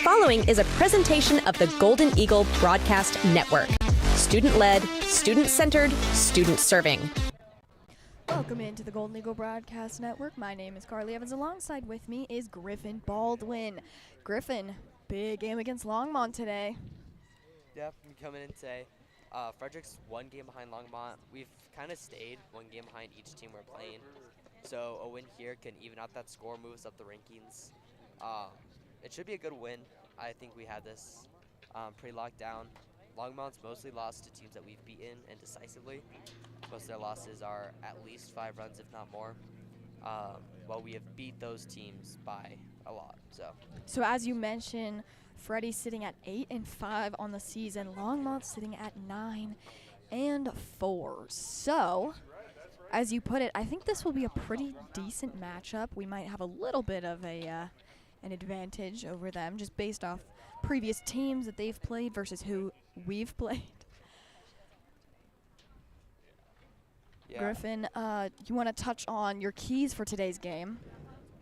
following is a presentation of the Golden Eagle Broadcast Network. Student-led, student-centered, student-serving. Welcome into the Golden Eagle Broadcast Network. My name is Carly Evans. Alongside with me is Griffin Baldwin. Griffin, big game against Longmont today. Yeah, coming in today. Frederick's one game behind Longmont. We've kind of stayed one game behind each team we're playing. So a win here can even out that score, move us up the rankings. It should be a good win. I think we had this pretty locked down. Longmont's mostly lost to teams that we've beaten and decisively. Most of their losses are at least 5 runs, if not more. Well, we have beat those teams by a lot. So as you mentioned, Freddie's sitting at 8-5 on the season. Longmont's sitting at 9-4. So, as you put it, I think this will be a pretty decent matchup. We might have a little bit of an advantage over them, just based off previous teams that they've played versus who we've played. Yeah. Griffin, you want to touch on your keys for today's game?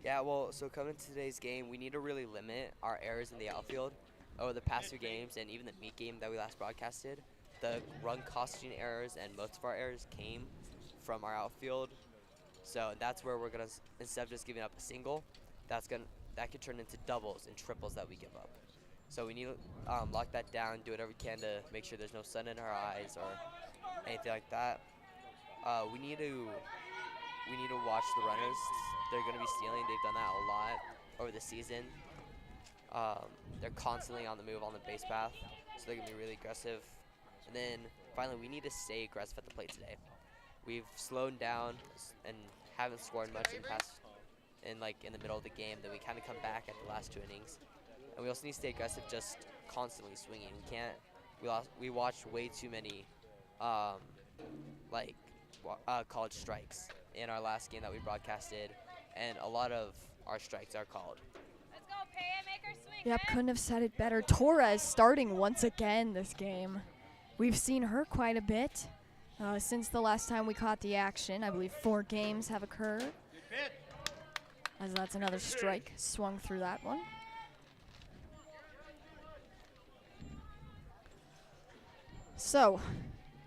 Yeah, well, so coming to today's game, we need to really limit our errors in the outfield. Over the past 2 games and even the meet game that we last broadcasted, the run costing errors and most of our errors came from our outfield. So that's where we're gonna, instead of just giving up a single, that could turn into doubles and triples that we give up. So we need to lock that down, do whatever we can to make sure there's no sun in our eyes or anything like that. We need to watch the runners. They're going to be stealing. They've done that a lot over the season. They're constantly on the move on the base path, so they're going to be really aggressive. And then finally, we need to stay aggressive at the plate today. We've slowed down and haven't scored much in the past, in the middle of the game. Then we kind of come back at the last 2 innings. And we also need to stay aggressive, just constantly swinging. We watched way too many college strikes in our last game that we broadcasted, and a lot of our strikes are called. Let's go, Pay, make her swing. Yep, couldn't have said it better. Torres starting once again this game. We've seen her quite a bit since the last time we caught the action. I believe 4 games have occurred. As that's another strike swung through that one. So,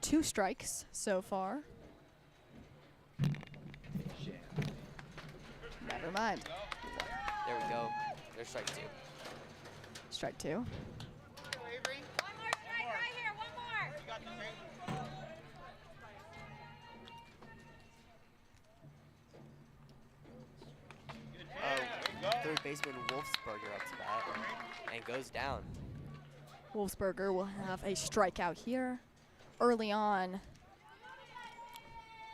2 strikes so far. Never mind. There we go. There's strike 2. Strike 2. One more strike right here, one more. Third baseman Wolfsberger up to bat and goes down. Wolfsberger will have a strikeout here early on.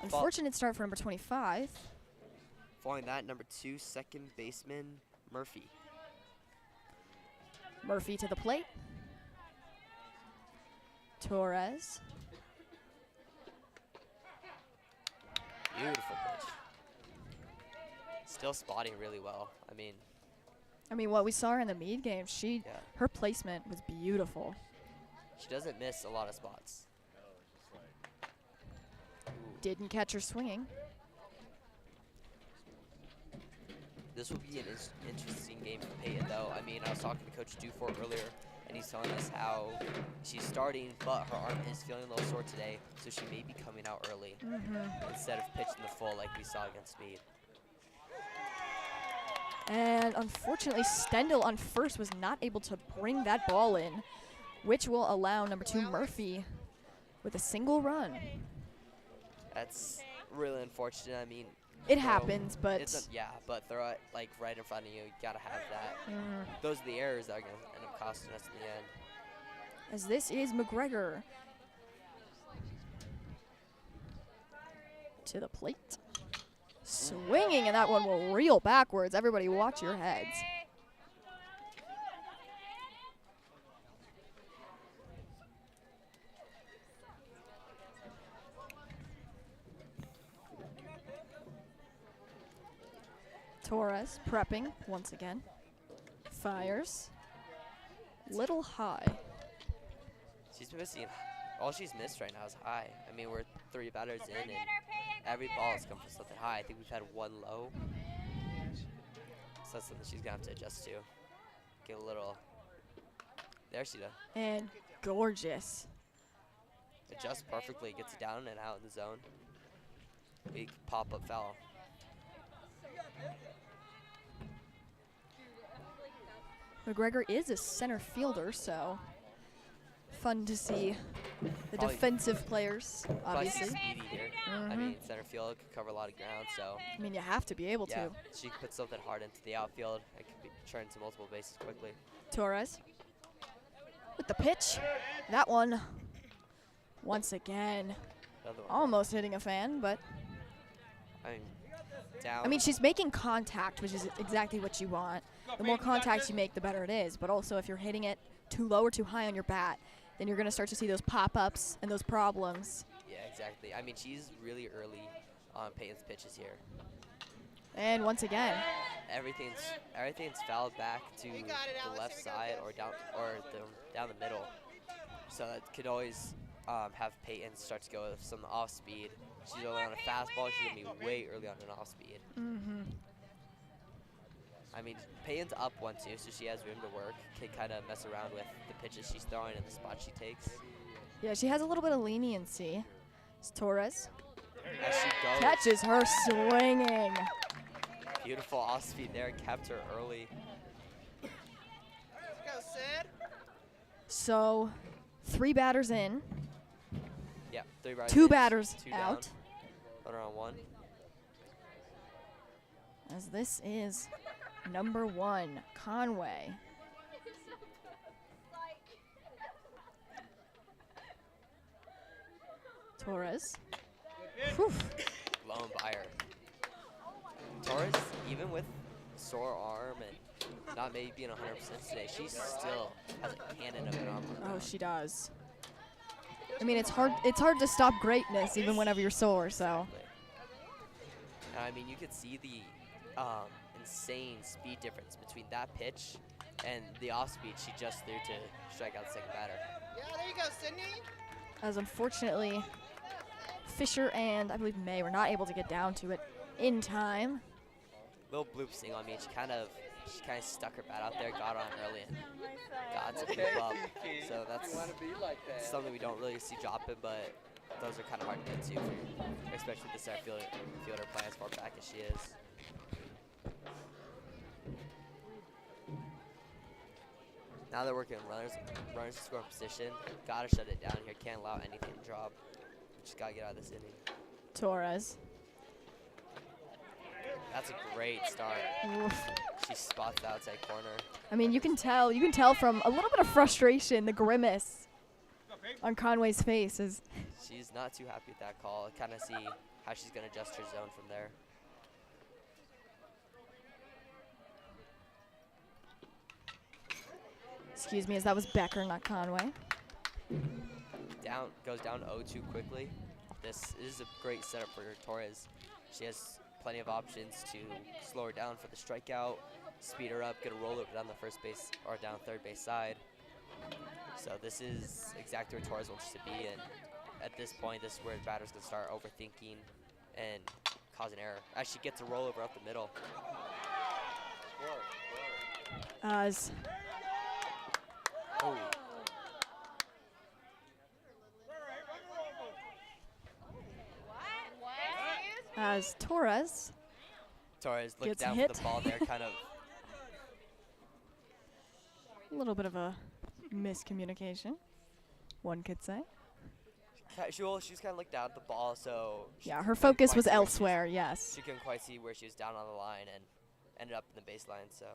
Unfortunate start for number 25. Following that, number 2, second baseman Murphy. Murphy to the plate. Torres. Beautiful pitch. Still spotting really well. I mean, what we saw her in the Meade game, her placement was beautiful. She doesn't miss a lot of spots. Didn't catch her swinging. This will be an interesting game for Peyton, though. I was talking to Coach Dufour earlier, and he's telling us how she's starting, but her arm is feeling a little sore today, so she may be coming out early instead of pitching the full like we saw against Meade. And unfortunately, Stendel on first was not able to bring that ball in, which will allow number 2 Murphy with a single run. That's really unfortunate. It happens, but but throw it right in front of you. You gotta have that. Those are the errors that are gonna end up costing us in the end. as this is McGregor to the plate. Swinging, and that one will reel backwards. Everybody watch your heads. Torres prepping once again. Fires. Little high. She's missing. All she's missed right now is high. I mean, we're 3 batters in, and every ball has come from something high. I think we've had 1 low. So that's something she's going to have to adjust to. Get a little There she does. And gorgeous. Adjusts perfectly, gets it down and out in the zone. Big pop-up foul. McGregor is a center fielder, so fun to see the Probably- defensive players, Probably obviously. speedy here. I mean, center field could cover a lot of ground, so I mean, you have to be able yeah, to. she could put something hard into the outfield. It could be turned to multiple bases quickly. Torres with the pitch. That one, once again, Another one. almost hitting a fan, but I mean, down. I mean, she's making contact, which is exactly what you want. The more contact you make, the better it is. But also, if you're hitting it too low or too high on your bat, then you're going to start to see those pop-ups and those problems. Yeah, exactly. I mean, she's really early on Peyton's pitches here. And once again, Everything's fouled back to the left side or down down the middle. So that could always have Peyton start to go with some off speed. She's early on a fastball. She's gonna be way early on an off speed. I mean, Peyton's up 1-2, so she has room to work. Can kind of mess around with the pitches she's throwing and the spots she takes. yeah, she has a little bit of leniency. It's Torres As she goes, catches her swinging. beautiful off speed there, kept her early. So, 3 batters in, Yeah, 3 batters. 2 in, batters 2 out. down, runner on 1. As this is number 1, Conway. Torres. Whew. Blown by her. Torres, even with sore arm and not maybe being 100% today, she still has a cannon of an arm. Oh, she does. I mean, it's hard to stop greatness even whenever you're sore, so. And I mean, you could see the insane speed difference between that pitch and the off speed she just threw to strike out the second batter. Yeah, there you go, Sydney. As unfortunately, Fisher and I believe May were not able to get down to it in time. Little bloop sting on me. She kind of stuck her bat out there, got on early, and got to bloop up. So that's something we don't really see dropping, but those are kind of hard to get to, especially the center fielder playing as far back as she is. Now they're working runners in scoring position. Gotta shut it down here. Can't allow anything to drop. Just gotta get out of this inning. Torres. That's a great start. Oof. She spots the outside corner. I mean, you can tell from a little bit of frustration, the grimace on Conway's face is. She's not too happy with that call. Kind of see how she's gonna adjust her zone from there. Excuse me, as that was Becker, not Conway. Goes down 0-2 quickly. This is a great setup for Torres. She has plenty of options to slow her down for the strikeout, speed her up, get a roll over down the first base or down third base side. So this is exactly where Torres wants to be, and at this point, this is where the batter's gonna start overthinking and cause an error. As she gets a rollover up the middle. As Oh, Torres Torres looked Gets down hit. for the ball there, kind of. a little bit of a miscommunication, one could say. She was kind of looked down at the ball, so Yeah, her couldn't focus quite was see where elsewhere, yes. She couldn't quite see where she was down on the line and ended up in the baseline. So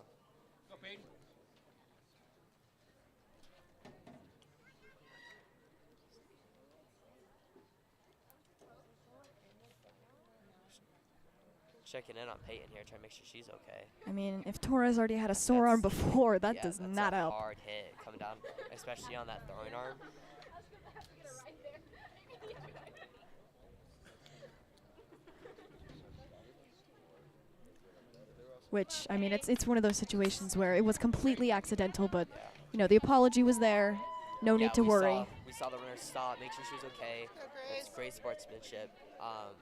checking in on Peyton here, trying to make sure she's okay. I mean, if Torres already had a sore arm before, that Yeah, does that's not a help. hard hit coming down, especially on that throwing arm. Which, I mean, it's one of those situations where it was completely accidental, but, you know, the apology was there. No Yeah, need to we worry. We saw the runner stop, make sure she was okay. It's great sportsmanship.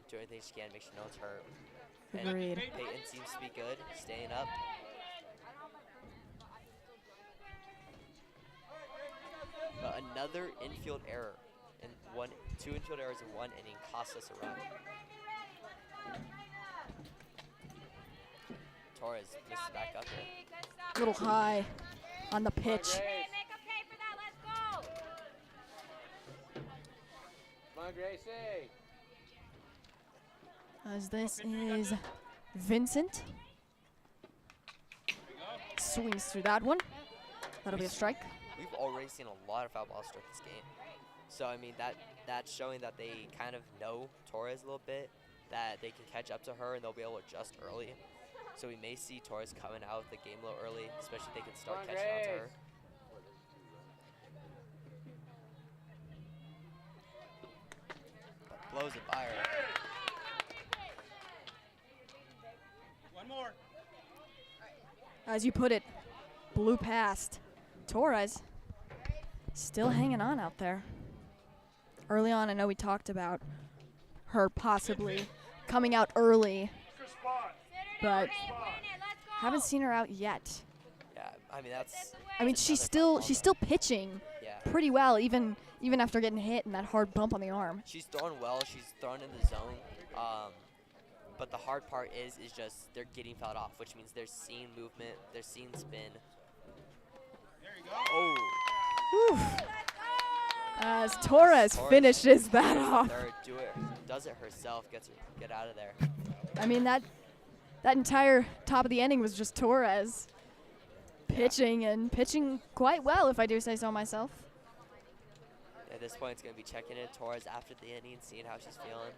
Do everything she can, make sure no one's hurt. And Agreed. Peyton seems to be good, staying up. another infield error. And two infield errors in one inning cost us a run. Torres misses back up there. A little high on the pitch. Hey, make a pay for that. Let's go. Come on, Gracie. As this is Vincent. Swings through that one. That'll be a strike. We've already seen a lot of foul balls start this game. So, I mean, that's showing that they kind of know Torres a little bit, that they can catch up to her and they'll be able to adjust early. So we may see Torres coming out of the game a little early, especially if they can start catching on to her. But blows it by her. One more. As you put it, blew past. Torres still hanging on out there. Early on, I know we talked about her possibly coming out early, but haven't seen her out yet. Yeah, I mean, She's still pitching yeah. pretty well, even after getting hit and that hard bump on the arm. She's throwing well. She's throwing in the zone. But the hard part is just they're getting fouled off, which means they're seeing movement, they're seeing spin. There you go. Oh. Whew. As Torres finishes that off. Does it herself, get out of there. I mean, that entire top of the inning was just Torres pitching quite well, if I do say so myself. At this point, it's going to be checking in Torres after the inning, seeing how she's feeling.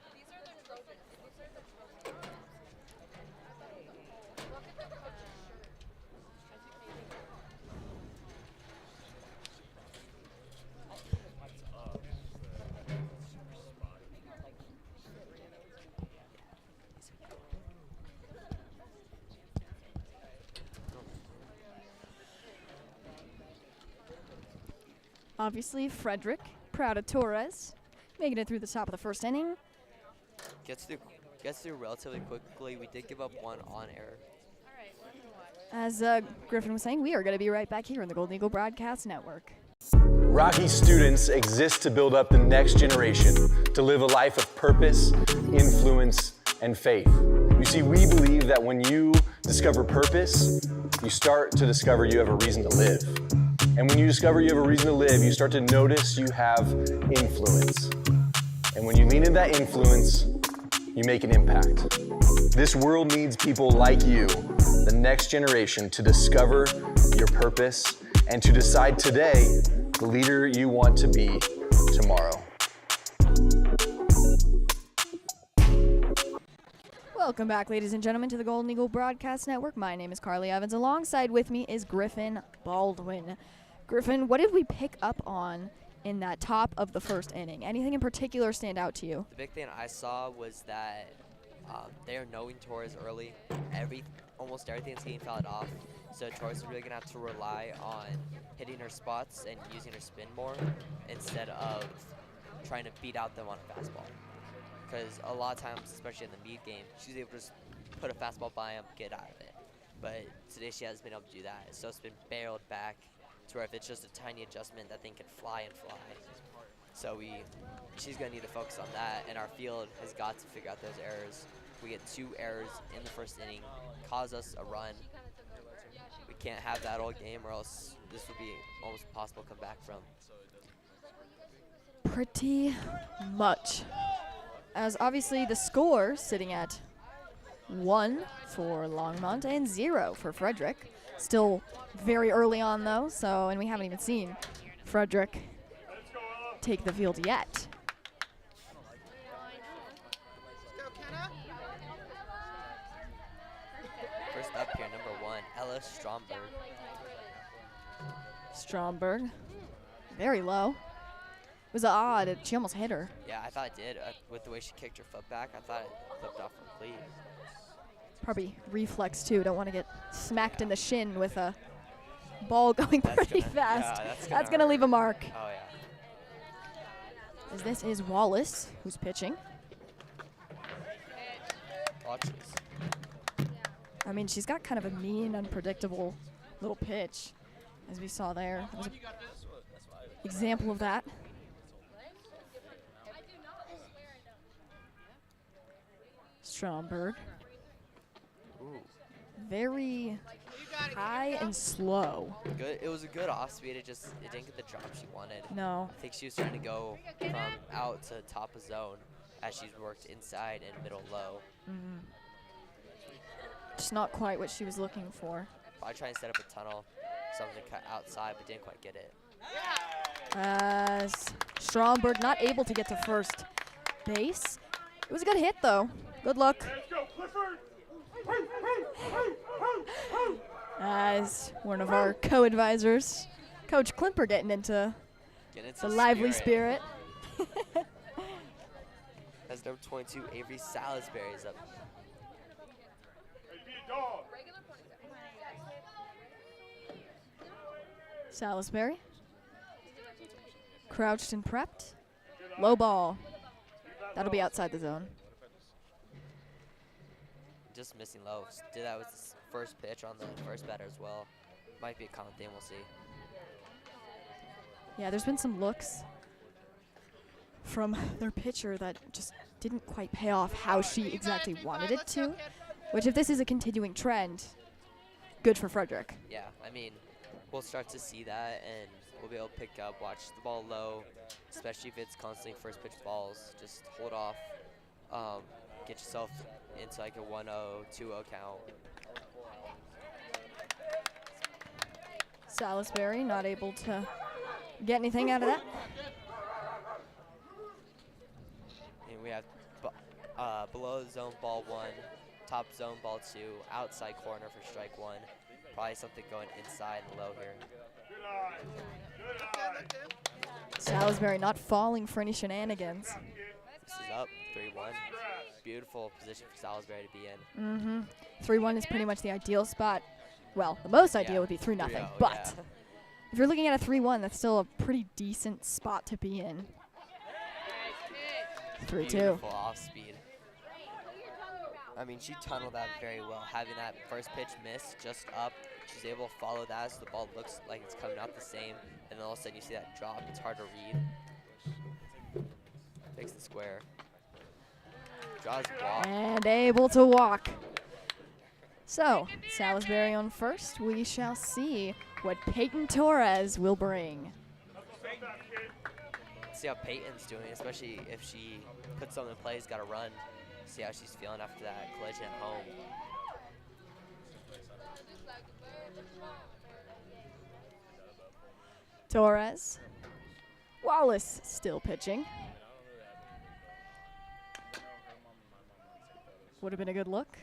Obviously, Frederick, proud of Torres, making it through the top of the first inning. Gets through relatively quickly. We did give up one on error. As Griffin was saying, we are going to be right back here on the Golden Eagle Broadcast Network. Rocky students exist to build up the next generation, to live a life of purpose, influence, and faith. You see, we believe that when you discover purpose, you start to discover you have a reason to live. And when you discover you have a reason to live, you start to notice you have influence. And when you lean into that influence, you make an impact. This world needs people like you, the next generation, to discover your purpose and to decide today the leader you want to be tomorrow. Welcome back, ladies and gentlemen, to the Golden Eagle Broadcast Network. My name is Carly Evans. Alongside with me is Griffin Baldwin. Griffin, what did we pick up on in that top of the first inning? Anything in particular stand out to you? The big thing I saw was that they are knowing Torres early. Almost everything's getting fouled off. So Torres is really going to have to rely on hitting her spots and using her spin more instead of trying to beat out them on a fastball. Because a lot of times, especially in the meat game, she's able to just put a fastball by him, get out of it. But today she hasn't been able to do that. So it's been barreled back to where if it's just a tiny adjustment, that thing can fly and fly. So she's going to need to focus on that, and our field has got to figure out those errors. We get 2 errors in the first inning, cause us a run. We can't have that all game, or else this would be almost impossible to come back from. Pretty much. As obviously the score sitting at 1 for Longmont and 0 for Frederick. Still very early on though, and we haven't even seen Frederick take the field yet. First up here, number 1, Ella Stromberg. Stromberg, very low. It was odd, she almost hit her. Yeah, I thought it did. With the way she kicked her foot back, I thought it flipped off her cleat. Probably reflex too, don't want to get smacked in the shin with a ball going pretty fast. Yeah, that's gonna leave a mark. Oh yeah. As this is Wallace, who's pitching. Watch this. I mean, she's got kind of a mean, unpredictable little pitch, as we saw there. example of that. Stromberg. Ooh. Very high and slow. Good. It was a good off speed. It didn't get the drop she wanted. No. I think she was trying to go from out to top of zone as she's worked inside and middle low. Just not quite what she was looking for. Probably trying to set up a tunnel, something to cut outside, but didn't quite get it. As Stromberg not able to get to first base. It was a good hit, though. Good luck. As one of our co-advisors, Coach Klimper, getting into the lively spirit. As number 22, Avery Salisbury is up. Salisbury. Crouched and prepped. Low ball. That'll be outside the zone. Just missing low. Did that with his first pitch on the first batter as well. Might be a common thing, we'll see. Yeah, there's been some looks from their pitcher that just didn't quite pay off how she exactly wanted it to, which if this is a continuing trend, good for Frederick. Yeah, I mean, we'll start to see that, and we'll be able to pick up, watch the ball low, especially if it's constantly first pitch balls. Just hold off, get yourself into like a 1-0, 2-0 count. Salisbury not able to get anything out of that. And we have below the zone ball 1, top zone ball 2, outside corner for strike 1. Probably something going inside and low here. Salisbury not falling for any shenanigans. This is up 3-1. Beautiful position for Salisbury to be in. 3-1 is pretty much the ideal spot. Well, the most ideal would be 3-0, 3-0, but yeah. if you're looking at a 3-1, that's still a pretty decent spot to be in. 3-2. Beautiful off speed. I mean, she tunneled that very well, having that first pitch miss just up. She's able to follow that so the ball looks like it's coming out the same, and then all of a sudden you see that drop. It's hard to read. Takes the square. Draws the ball. And able to walk. So, Salisbury on first. We shall see what Peyton Torres will bring. See how Peyton's doing, especially if she puts something in play, has got to run. See how she's feeling after that collision at home. Torres. Wallace still pitching. Would have been a good look.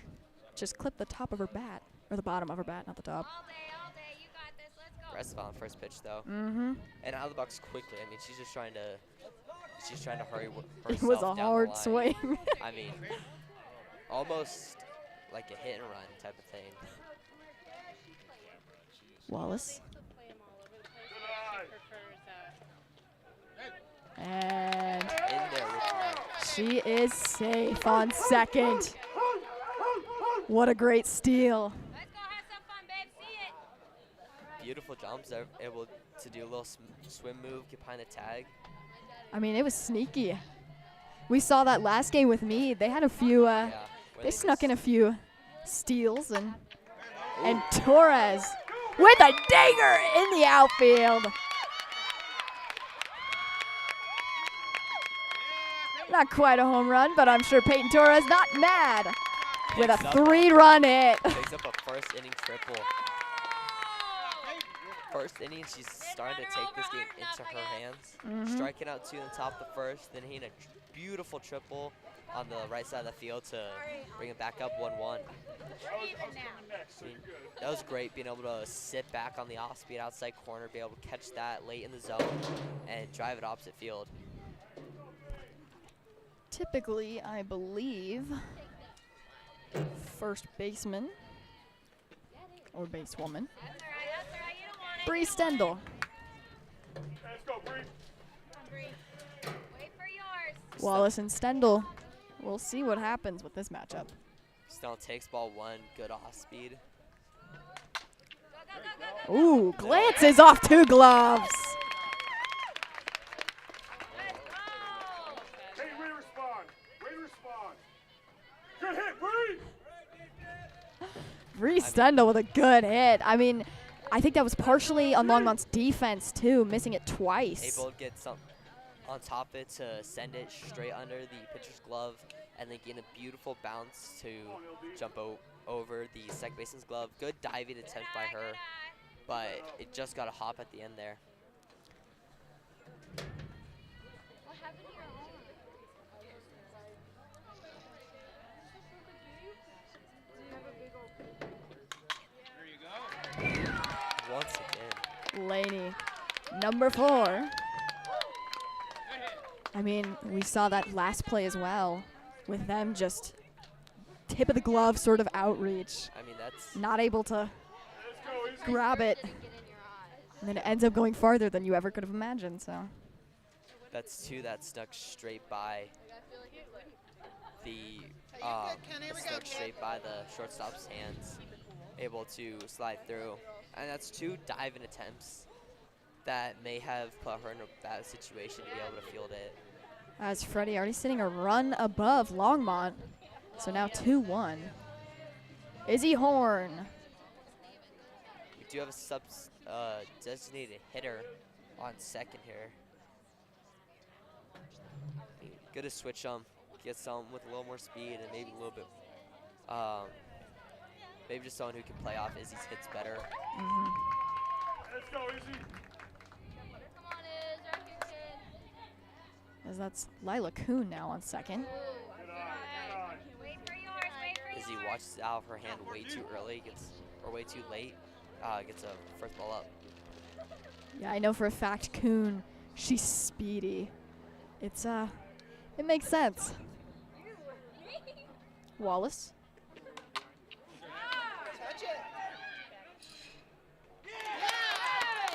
Just clip the top of her bat, or the bottom of her bat, not the top. All day, you got this. Let's go. Aggressive on first pitch though. And out of the box quickly. I mean, she's trying to hurry herself It was a down the hard line. swing. I mean, almost like a hit and run type of thing. Wallace. And In there with her. she is safe on second. What a great steal. Let's go have some fun, babe. See it. Beautiful jumps. They're able to do a little swim move, get behind the tag. I mean, it was sneaky. We saw that last game with me. They had a few, they snuck in a few steals, and Torres with a dinger in the outfield. Not quite a home run, but I'm sure Peyton Torres not mad with a 3-run hit. Takes up a first inning triple. First inning, she's starting to take this game into her hands. Striking out 2 in the top of the first, then hitting a beautiful triple on the right side of the field to bring it back up 1-1. That was great, being able to sit back on the off-speed outside corner, be able to catch that late in the zone, and drive it opposite field. Typically, I believe, first baseman or basewoman, Bree Stendel. Let's go, Bree. Wait for yours. Wallace and Stendel. We'll see what happens with this matchup. Still takes ball 1, good off speed. Ooh, glances off 2 gloves. Reese Stendhal with a good hit. I mean, I think that was partially on Longmont's defense, too, missing it twice. Able to get some on top of it to send it straight under the pitcher's glove and then gain a beautiful bounce to jump over the second baseman's glove. Good diving attempt by her, but it just got a hop at the end there. Once again. Laney, number 4. I mean, we saw that last play as well, with them just tip of the glove sort of outreach. I mean, that's not able to grab it. And then it ends up going farther than you ever could have imagined, so. That's 2 that stuck straight by the shortstop's hands, able to slide through. And that's 2 diving attempts that may have put her in a bad situation to be able to field it. As Freddie already sitting a run above Longmont. So now 2-1. Izzy Horn. We do have a designated hitter on second here. Good to switch them, get someone with a little more speed and maybe a little bit, maybe just someone who can play off Izzy's hits better. Let's go, Izzy. As that's Lila Kuhn now on second. Izzy watches out of her hand way too early, or way too late, gets a first ball up. Yeah, I know for a fact Kuhn, she's speedy. It's it makes sense. Wallace.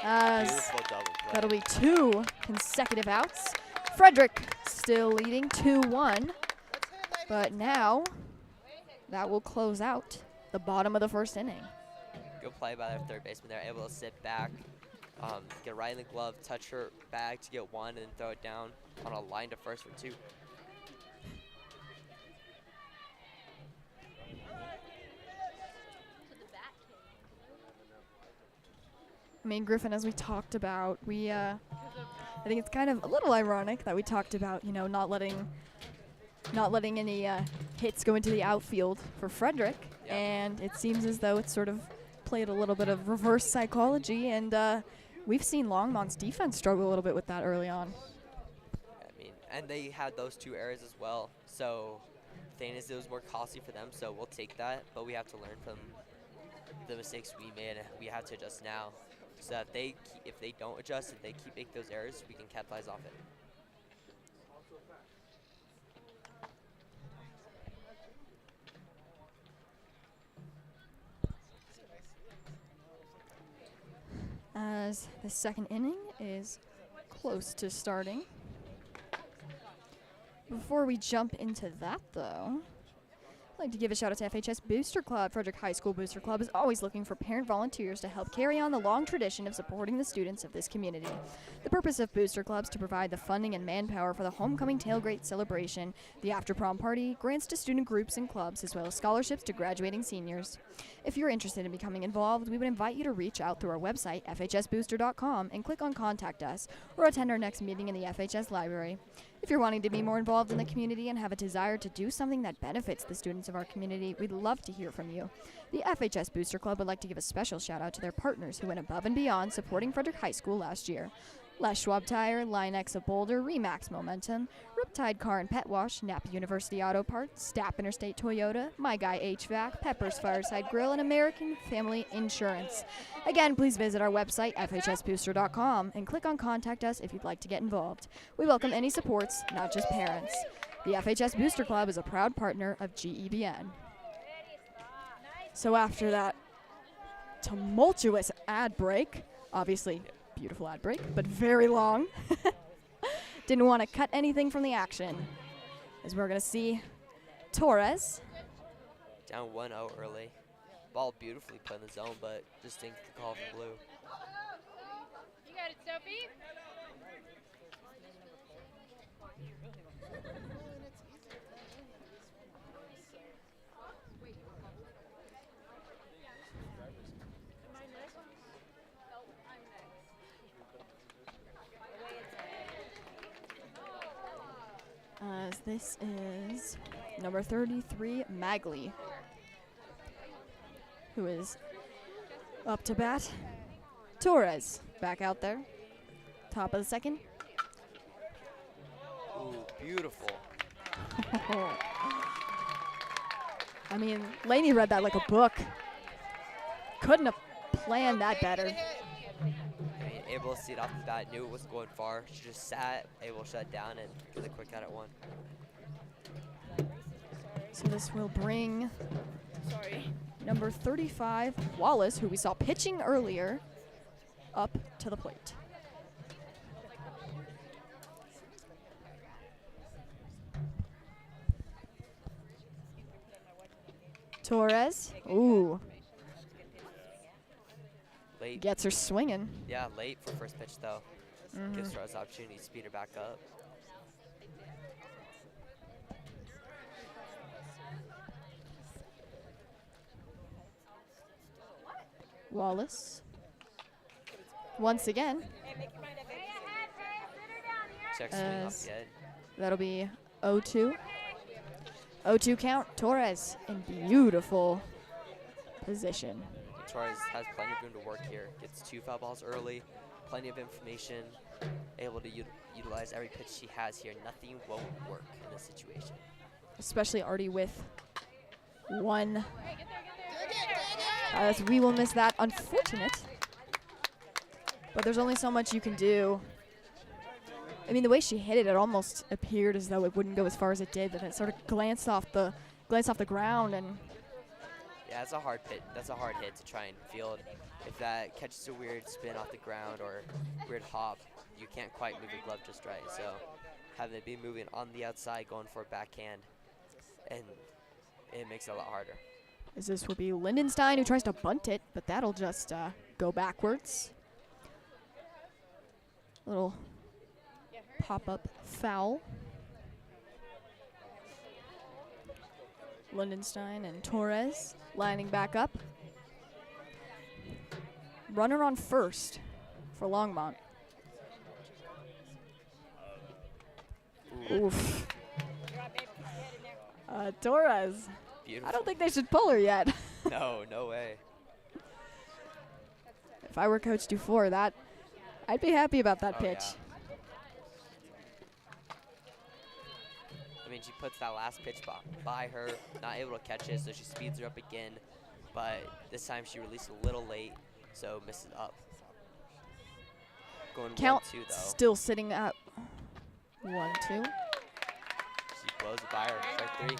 As Beautiful double play. that'll be 2 consecutive outs. Frederick still leading 2-1, but now that will close out the bottom of the first inning. Good play by their third baseman. They're able to sit back, get right in the glove, touch her bag to get 1, and throw it down on a line to first for 2. I mean, Griffin, as we talked about, I think it's kind of a little ironic that we talked about, you know, not letting any hits go into the outfield for Frederick, Yeah. and it seems as though it's sort of played a little bit of reverse psychology, and we've seen Longmont's defense struggle a little bit with that early on. I mean, and they had those 2 errors as well. So the thing is, it was more costly for them. So we'll take that, but we have to learn from the mistakes we made. We have to adjust now, so that if they don't adjust, if they keep making those errors, we can capitalize off it. As the second inning is close to starting. Before we jump into that, though, I'd like to give a shout out to FHS Booster Club. Frederick High School Booster Club is always looking for parent volunteers to help carry on the long tradition of supporting the students of this community. The purpose of Booster Club is to provide the funding and manpower for the homecoming tailgate celebration, the after prom party, grants to student groups and clubs, as well as scholarships to graduating seniors. If you're interested in becoming involved, we would invite you to reach out through our website, fhsbooster.com, and click on Contact Us, or attend our next meeting in the FHS library. If you're wanting to be more involved in the community and have a desire to do something that benefits the students of our community, we'd love to hear from you. The FHS Booster Club would like to give a special shout out to their partners who went above and beyond supporting Frederick High School last year. Les Schwab Tire, Linex of Boulder, Remax Momentum, Riptide Car and Pet Wash, Napa University Auto Parts, Stapp Interstate Toyota, My Guy HVAC, Pepper's Fireside Grill, and American Family Insurance. Again, please visit our website, fhsbooster.com, and click on Contact Us if you'd like to get involved. We welcome any supports, not just parents. The FHS Booster Club is a proud partner of GEBN. So after that tumultuous ad break, obviously beautiful ad break, but very long. Didn't want to cut anything from the action, as we're going to see Torres. Down 1-0 early. Ball beautifully put in the zone, but just didn't get the call from blue. You got it, Sophie. this is number 33, Magley, who is up to bat. Torres back out there. Top of the second. Ooh, beautiful. I mean, Lainey read that like a book. Couldn't have planned that better. I mean, able to see it off the bat, knew it wasn't going far. She just sat, able to shut it down, and get a quick out at one. So this will bring number 35, Wallace, who we saw pitching earlier, up to the plate. Torres, ooh, Late. gets her swinging. Yeah, late for first pitch, though. Gives Torres the opportunity to speed her back up. Wallace, once again, Check swing off As- the head. that'll be 0-2. 0-2 count, Torres in beautiful position. Torres has plenty of room to work here. Gets 2 foul balls early, plenty of information, able to utilize every pitch she has here. Nothing won't work in this situation. Especially already with one. As we will miss that, unfortunate. But there's only so much you can do. I mean, the way she hit it, it almost appeared as though it wouldn't go as far as it did, but it sort of glanced off the ground, and Yeah, that's a hard hit. That's a hard hit to try and field. If that catches a weird spin off the ground or weird hop, you can't quite move your glove just right. So having it be moving on the outside, going for a backhand, and it makes it a lot harder. as this will be Lindenstein who tries to bunt it, but that'll just go backwards. Little pop-up foul. Lindenstein and Torres lining back up. Runner on first for Longmont. Oof. Torres. Beautiful. I don't think they should pull her yet. No, no way. If I were Coach Dufour, I'd be happy about that Oh, pitch. yeah. I mean, she puts that last pitch by her, not able to catch it, so she speeds her up again. But this time she released a little late, so misses up. Going Count 1-2 though. still sitting at 1-2. She blows it by her. Strike 3.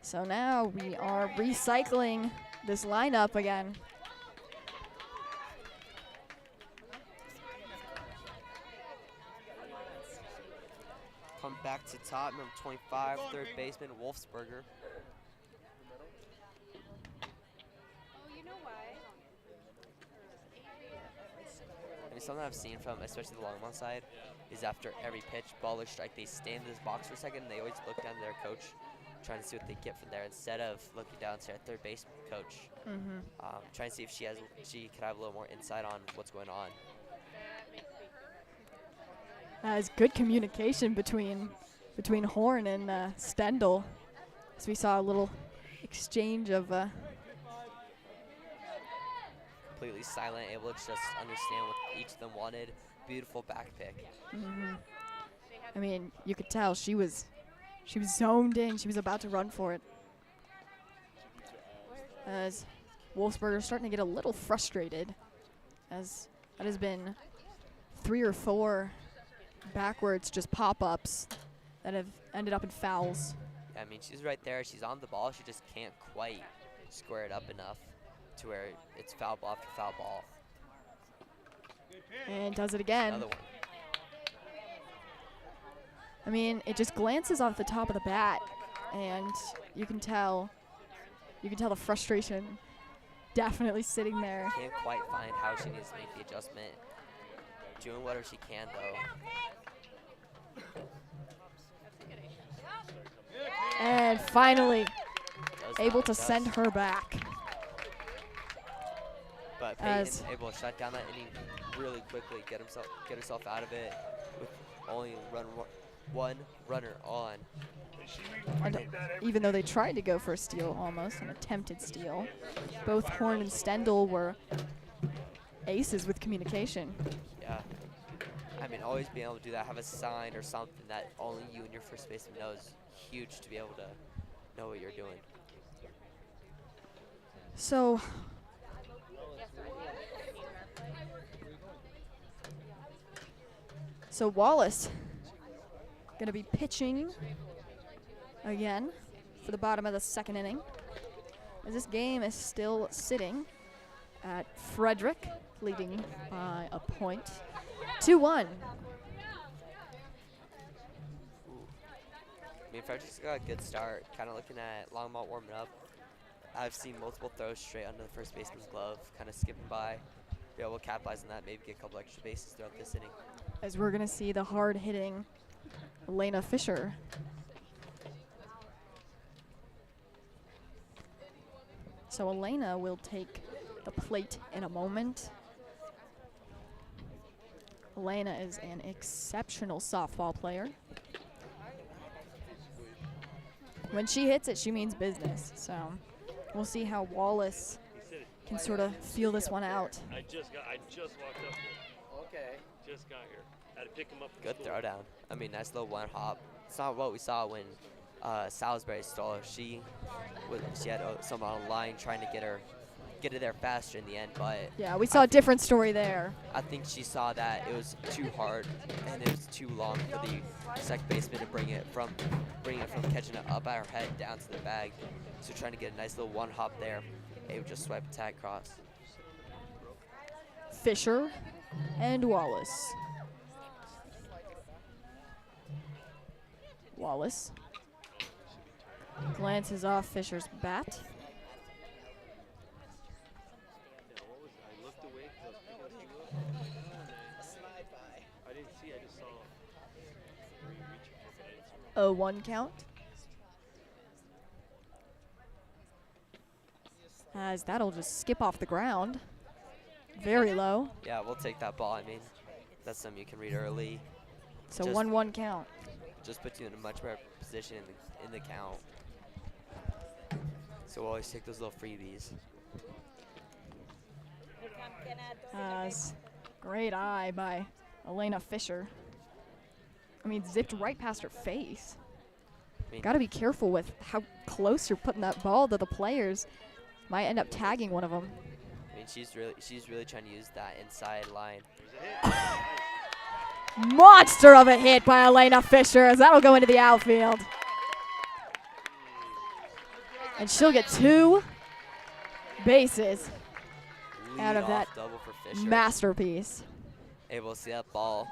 So now we are recycling this lineup again. Come back to top, number 25, third baseman, Wolfsberger. I mean, something I've seen from, especially the Longmont side, is after every pitch, ball or strike, they stand in this box for a second, and they always look down to their coach, trying to see what they get from there, instead of looking down to their third base coach, trying to see if she could have a little more insight on what's going on. It's good communication between Horn and Stendel. So we saw a little exchange of Completely silent, able to just understand what each of them wanted. Beautiful back pick. I mean, you could tell she was zoned in. She was about to run for it. As Wolfsberger's starting to get a little frustrated, as that has been 3 or 4 backwards just pop-ups that have ended up in fouls. I mean, she's right there. She's on the ball. She just can't quite square it up enough to where it's foul ball after foul ball. And does it again. Another one. I mean, it just glances off the top of the bat, and you can tell the frustration definitely sitting there. Can't quite find how she needs to make the adjustment. Doing whatever she can, though. And finally Does able not, to does. send her back. But as- Peyton's able to shut down that inning really quickly, get herself out of it with only one runner on. And even though they tried to go for a steal almost, an attempted steal, both Horn and Stendel were aces with communication. Yeah. I mean, always being able to do that, have a sign or something that only you and your first baseman know is huge to be able to know what you're doing. So Wallace gonna be pitching again for the bottom of the second inning, as this game is still sitting at Frederick, leading by a point, 2-1. I mean, Frederick's got a good start. Kind of looking at Longmont warming up. I've seen multiple throws straight under the first baseman's glove, kind of skipping by. Be able to capitalize on that, maybe get a couple extra bases throughout this inning. As we're gonna see the hard-hitting Elena Fisher. So Elena will take the plate in a moment. Elena is an exceptional softball player. When she hits it, she means business. So we'll see how Wallace can sort of feel this one out. I just walked up here. Okay. Just got here. Had to pick him up. Good throwdown. I mean, nice little one hop. It's not what we saw when Salisbury stole her. She had someone on the line trying to get it there faster in the end, but Yeah, we saw a different story there. I think she saw that it was too hard and it was too long for the second baseman to bring it from catching it up at her head down to the bag. So trying to get a nice little one hop there, they would just swipe a tag cross. Fisher and Wallace. Wallace glances off Fisher's bat. I looked away because I was picking you up. I didn't see. I just saw where you reaching for, but I didn't see. 0-1 count. As that'll just skip off the ground. Very low. Yeah, we'll take that ball. I mean, that's something you can read early. So Just- 1-1 count. Just puts you in a much better position in the count. So we'll always take those little freebies. As great eye by Elena Fisher. I mean, zipped right past her face. I mean, Got to be careful with how close you're putting that ball to the players. Might end up tagging one of them. I mean, she's really trying to use that inside line. Monster of a hit by Elena Fisher, as that'll go into the outfield. And she'll get 2 bases out of that Lead-off double for Fisher. masterpiece. Able to see that ball.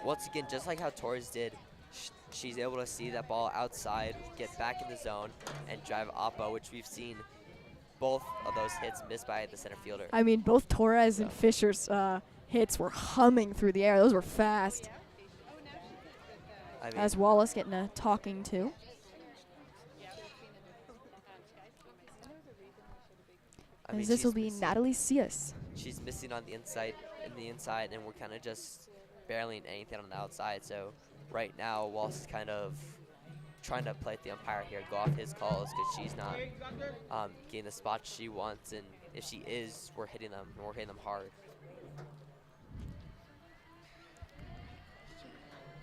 Once again, just like how Torres did, she's able to see that ball outside, get back in the zone, and drive oppo, which we've seen both of those hits missed by the center fielder. I mean, both Torres and Fisher's hits were humming through the air. Those were fast. I mean, As Wallace getting a talking to. As this will be Natalie Cias. She's missing on the inside, and we're kind of just barreling anything on the outside. So right now, Wallace is kind of trying to play the umpire here, go off his calls, because she's not getting the spots she wants, and if she is, we're hitting them, and we're hitting them hard.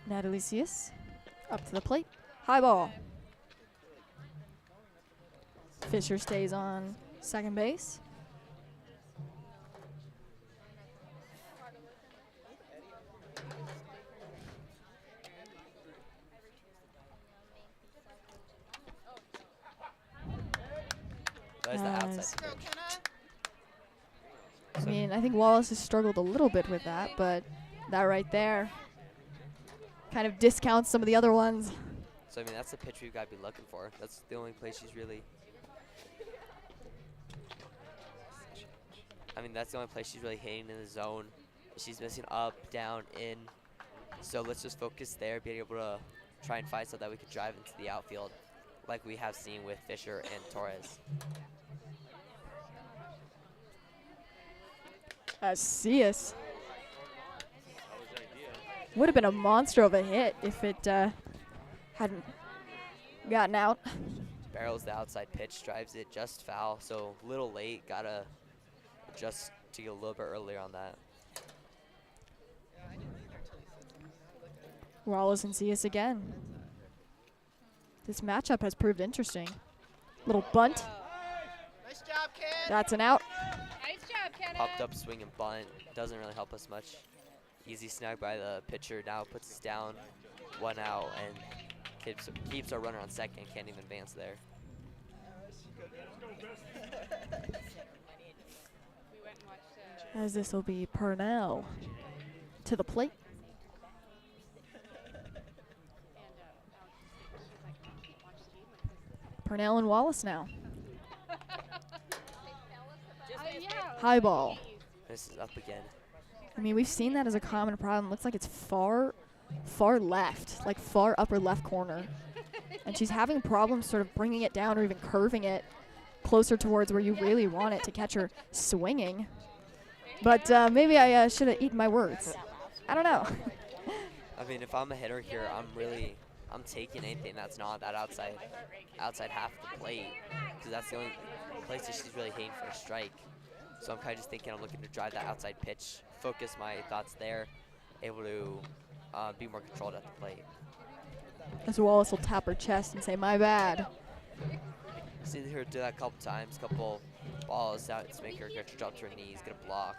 Natalie Cias up to the plate. High ball. Fisher stays on second base. There's the outside As- pitch. I mean, I think Wallace has struggled a little bit with that, but that right there kind of discounts some of the other ones. So, I mean, that's the pitch we've got to be looking for. That's the only place she's really... I mean, that's the only place she's really hitting in the zone. She's missing up, down, in. So let's just focus there, being able to try and find so that we can drive into the outfield like we have seen with Fisher and Torres. As Cias would have been a monster of a hit if it hadn't gotten out. Barrels the outside pitch, drives it just foul, so a little late. Gotta adjust to get a little bit earlier on that. Wallace and Cius again. This matchup has proved interesting. Little bunt. Nice job, kid. That's an out. Nice job, Kenneth. Popped up swing and bunt. Doesn't really help us much. Easy snag by the pitcher. Now puts us down 1 out and keeps our runner on second. Can't even advance there. We went and watched As this will be Purnell to the plate. Purnell and Wallace now. High ball. This is up again. I mean, we've seen that as a common problem. Looks like it's far left, like far upper left corner. And she's having problems sort of bringing it down or even curving it closer towards where you really want it to catch her swinging. But maybe I should have eaten my words. I don't know. I mean, if I'm a hitter here, I'm taking anything that's not that outside half of the plate, because that's the only place that she's really hitting for a strike. So I'm kind of just thinking I'm looking to drive that outside pitch, focus my thoughts there, able to be more controlled at the plate. As Wallace will tap her chest and say, "My bad." See her do that a couple times, couple balls out to make her get her drop to her knees, get a block.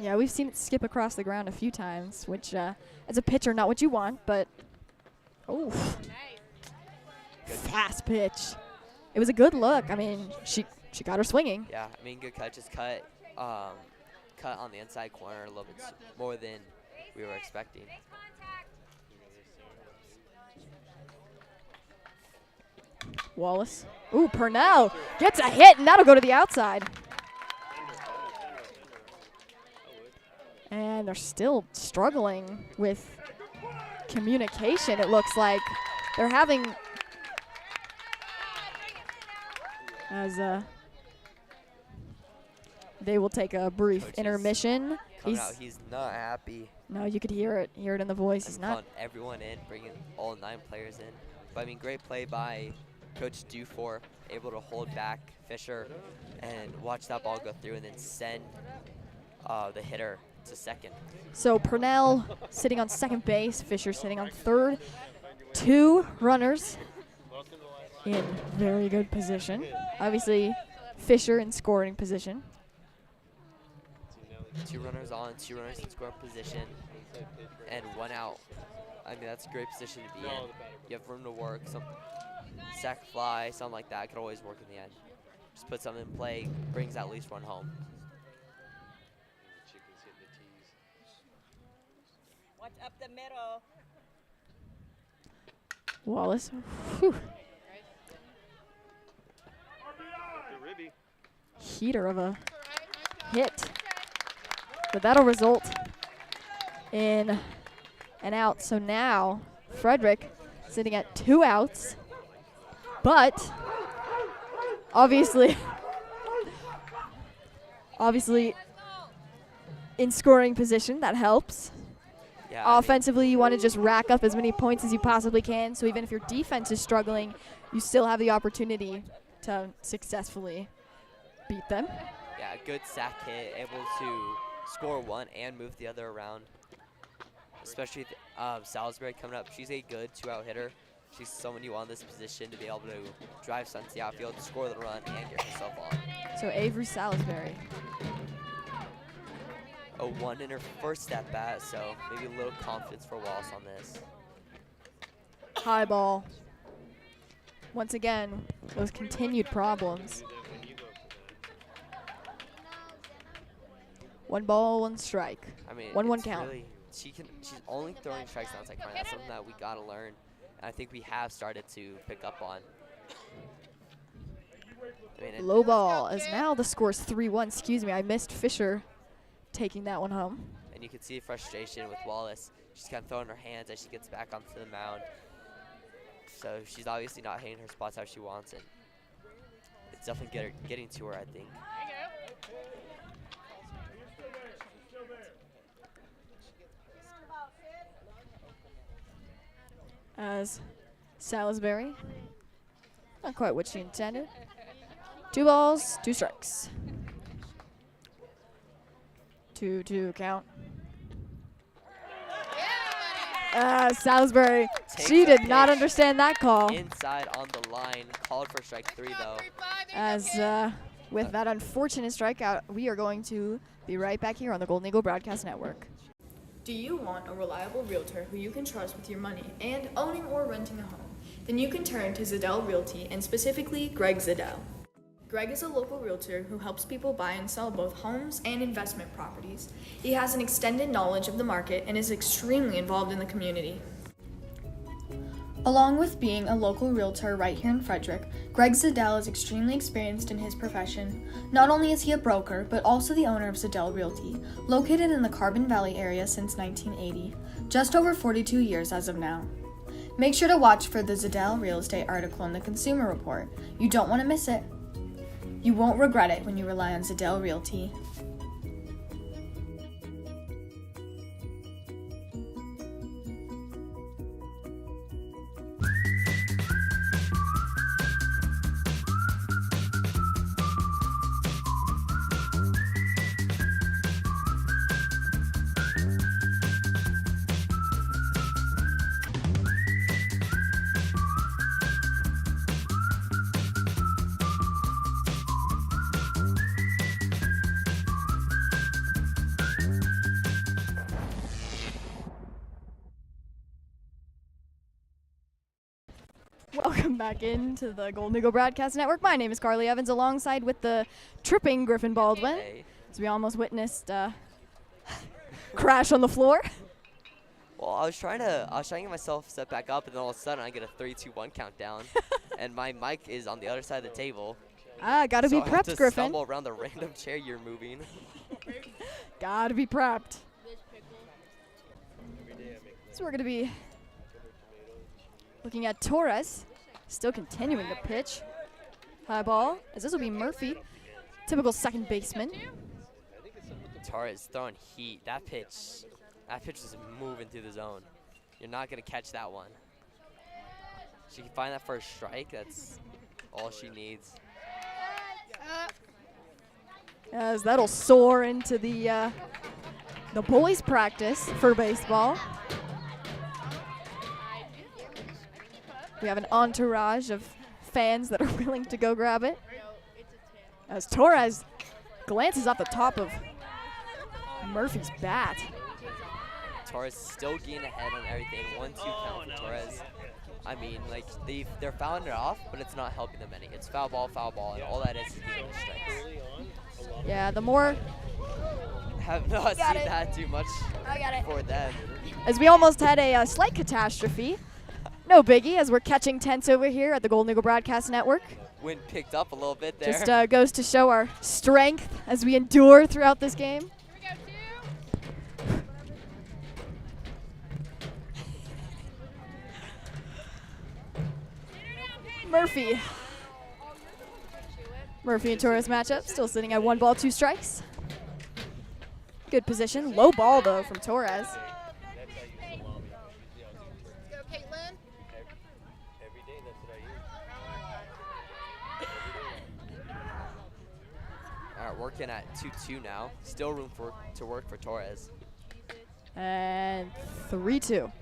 Yeah, we've seen it skip across the ground a few times, which as a pitcher, not what you want, but oh, fast pitch. It was a good look. I mean, she got her swinging. Yeah, I mean, good cut. Just cut on the inside corner a little bit more than we were expecting. Wallace. Ooh, Purnell gets a hit, and that'll go to the outside. And they're still struggling with communication, it looks like. They're having, as they will take a brief Coach is intermission. Coming out, he's not happy. No, you could hear it in the voice. He's not. Calling everyone in, bringing all 9 players in. But I mean, great play by Coach Dufour, able to hold back Fisher and watch that ball go through and then send the hitter to second. So Purnell sitting on second base, Fisher sitting on third. 2 runners in very good position. Obviously, Fisher in scoring position. 2 runners on, 2 runners in scoring position, and 1 out. I mean, that's a great position to be in. You have room to work, some sac fly, something like that could always work in the end. Just put something in play, brings at least 1 home. Watch up the middle. Wallace. Whew. Heater of a hit. But that'll result in an out. So now Frederick sitting at 2 outs. But obviously in scoring position, that helps. Yeah, Offensively, you want to just rack up as many points as you possibly can. So even if your defense is struggling, you still have the opportunity to successfully beat them. yeah, good sack hit, able to score 1 and move the other around. Especially Salisbury coming up. She's a good 2-out hitter. She's someone you want in this position to be able to drive Sun to the outfield, score the run, and get herself on. So Avery Salisbury. A 1 in her first at bat, so maybe a little confidence for Wallace on this. High ball. Once again, those continued problems. 1 ball, 1 strike. I mean, 1-1 it's count. really- she's only throwing strikes on outside corner. That's something that we gotta learn, and I think we have started to pick up on. I mean, Low ball, as now the score's 3-1. Excuse me, I missed Fisher taking that one home. and you can see frustration with Wallace. She's kind of throwing her hands as she gets back onto the mound. So she's obviously not hitting her spots how she wants it. It's definitely getting to her, I think. As Salisbury. Not quite what she intended. 2 balls, 2 strikes. 2-2 count. Salisbury, she did not understand that call. Inside on the line, called for strike 3 though. As with that unfortunate strikeout, we are going to be right back here on the Golden Eagle Broadcast Network. Do you want a reliable realtor who you can trust with your money and owning or renting a home? Then you can turn to Zadell Realty and specifically Greg Zadell. Greg is a local realtor who helps people buy and sell both homes and investment properties. He has an extended knowledge of the market and is extremely involved in the community. Along with being a local realtor right here in Frederick, Greg Zadell is extremely experienced in his profession. Not only is he a broker, but also the owner of Zadell Realty, located in the Carbon Valley area since 1980, just over 42 years as of now. Make sure to watch for the Zadell Real Estate article in the Consumer Report. You don't want to miss it. You won't regret it when you rely on Zadell Realty. Welcome back into the Golden Eagle Broadcast Network. My name is Carly Evans, alongside with the tripping Griffin Baldwin, as we almost witnessed crash on the floor. Well, I was trying to get myself set back up, and then all of a sudden I get a 3-2-1 countdown, and my mic is on the other side of the table. Gotta be so I have prepped, to Griffin. stumble around the random chair you're moving. Gotta be prepped. So we're gonna be looking at Torres, still continuing to pitch. High ball, as this will be Murphy, typical second baseman. Torres throwing heat. That pitch is moving through the zone. You're not gonna catch that one. She can find that first strike. That's all she needs. As that'll soar into the boys' practice for baseball. We have an entourage of fans that are willing to go grab it. As Torres glances off the top of Murphy's bat. Torres still getting ahead on everything. 1-2 count for Torres. I mean, like, they're fouling it off, but it's not helping them any. It's foul ball, and all that is getting strikes. Yeah, the more... Have not seen that too much for them. As we almost had a slight catastrophe. No biggie, as we're catching tense over here at the Golden Eagle Broadcast Network. Wind picked up a little bit there. Just goes to show our strength as we endure throughout this game. Murphy and Torres matchup, still sitting at 1 ball, 2 strikes. Good position, low ball though from Torres. All right, working at 2-2 now. Still room to work for Torres. And 3-2.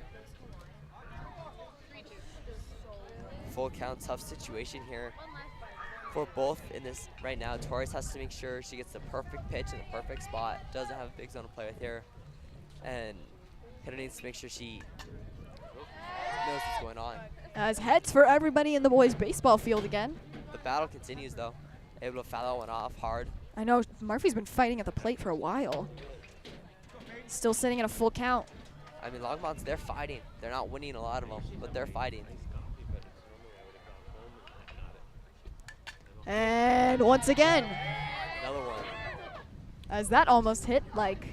Full count, tough situation here for both in this right now. Torres has to make sure she gets the perfect pitch in the perfect spot. Doesn't have a big zone to play with here. And hitter needs to make sure she knows what's going on. As heads for everybody in the boys' baseball field again. The battle continues though. Able to foul that one off hard. I know Murphy's been fighting at the plate for a while. Still sitting at a full count. I mean, Longmont's, they're fighting. They're not winning a lot of them, but they're fighting. And once again. Another one. As that almost hit like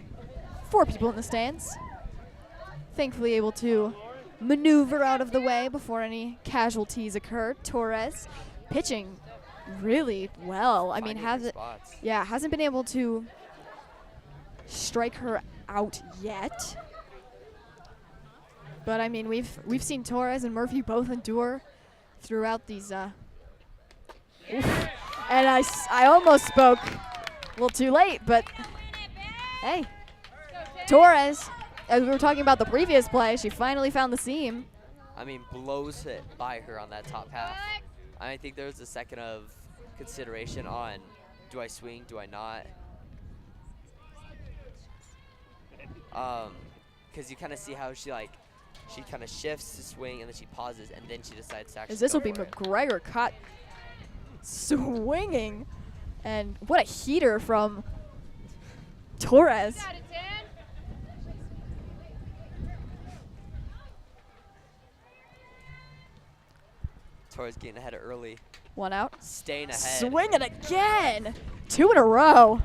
4 people in the stands. Thankfully able to maneuver out of the way before any casualties occurred. Torres pitching really well. I mean, hasn't been able to strike her out yet. But I mean, we've seen Torres and Murphy both endure throughout these. And I almost spoke a little too late, but hey, Torres, as we were talking about the previous play, she finally found the seam. I mean, blows it by her on that top half. I think there was a second of consideration on, do I swing, do I not? Because you kind of see how she kind of shifts to swing and then she pauses and then she decides to actually. As this will be go for it. McGregor caught swinging, and what a heater from Torres. Torres getting ahead early. One out. Staying ahead. Swinging again. 2 in a row.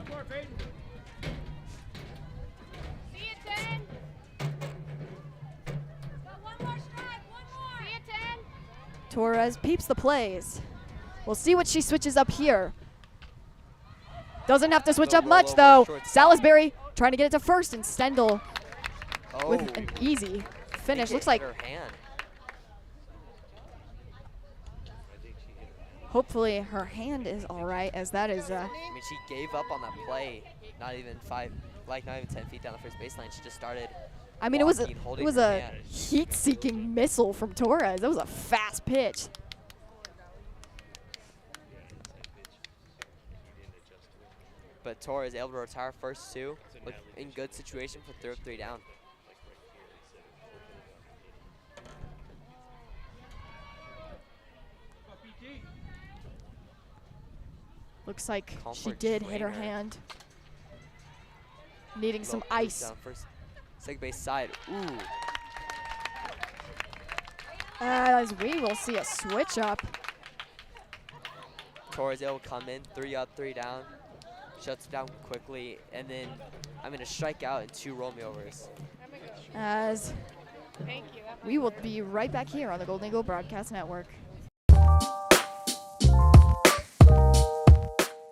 See it, 10. Got one more strike, one more. See it, 10. Torres peeps the plays. We'll see what she switches up here. Doesn't have to switch The up much, rollover though. shortstop. Salisbury trying to get it to first, and Stendel Oh, with an easy finish. it Looks hit like her hand. hopefully her hand is all right, as that is. I mean, she gave up on that play. Not even 10 feet down the first baseline. She just started. I mean, it was walking, holding a her hand. heat-seeking missile from Torres. That was a fast pitch. But Torres able to retire first 2. Look in good situation for 3 down. Looks like Call she for a did hit her trainer. hand. Needing some Low crease ice. down first, second base side. Ooh. As we will see a switch up. Torres able to come in, 3 up, 3 down. Shuts down quickly, and then I'm going to strike out and 2 roll me overs. As we will be right back here on the Golden Eagle Broadcast Network.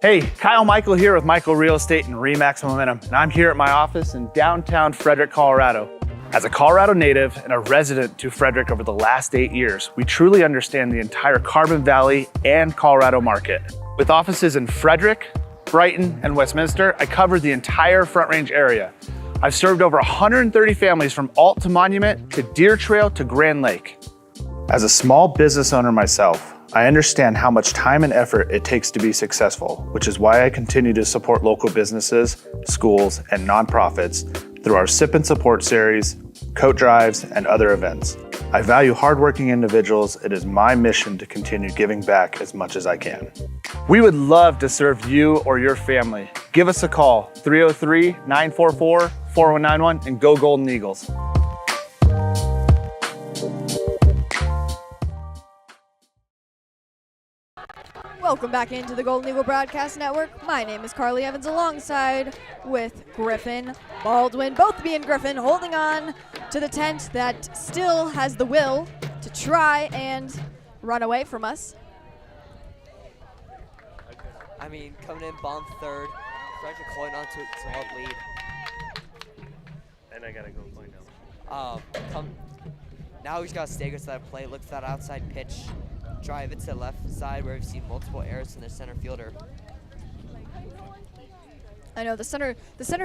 Hey, Kyle Michael here with Michael Real Estate and Remax Momentum, and I'm here at my office in downtown Frederick, Colorado. As a Colorado native and a resident to Frederick over the last 8 years, we truly understand the entire Carbon Valley and Colorado market. With offices in Frederick, Brighton, and Westminster, I covered the entire Front Range area. I've served over 130 families from Alt to Monument to Deer Trail to Grand Lake. As a small business owner myself, I understand how much time and effort it takes to be successful, which is why I continue to support local businesses, schools, and nonprofits through our Sip and Support series, coat drives, and other events. I value hardworking individuals. It is my mission to continue giving back as much as I can. We would love to serve you or your family. Give us a call, 303-944-4191, and go Golden Eagles. Welcome back into the Golden Eagle Broadcast Network. My name is Carly Evans, alongside with Griffin Baldwin, both being Griffin, holding on to the tent that still has the will to try and run away from us. I mean, coming in, bomb third. Frederick holding on to a solid lead. And I gotta go find out. Now he's got to stay against that play. Look for that outside pitch. Drive it to the left side where we've seen multiple errors in the center fielder. I know the center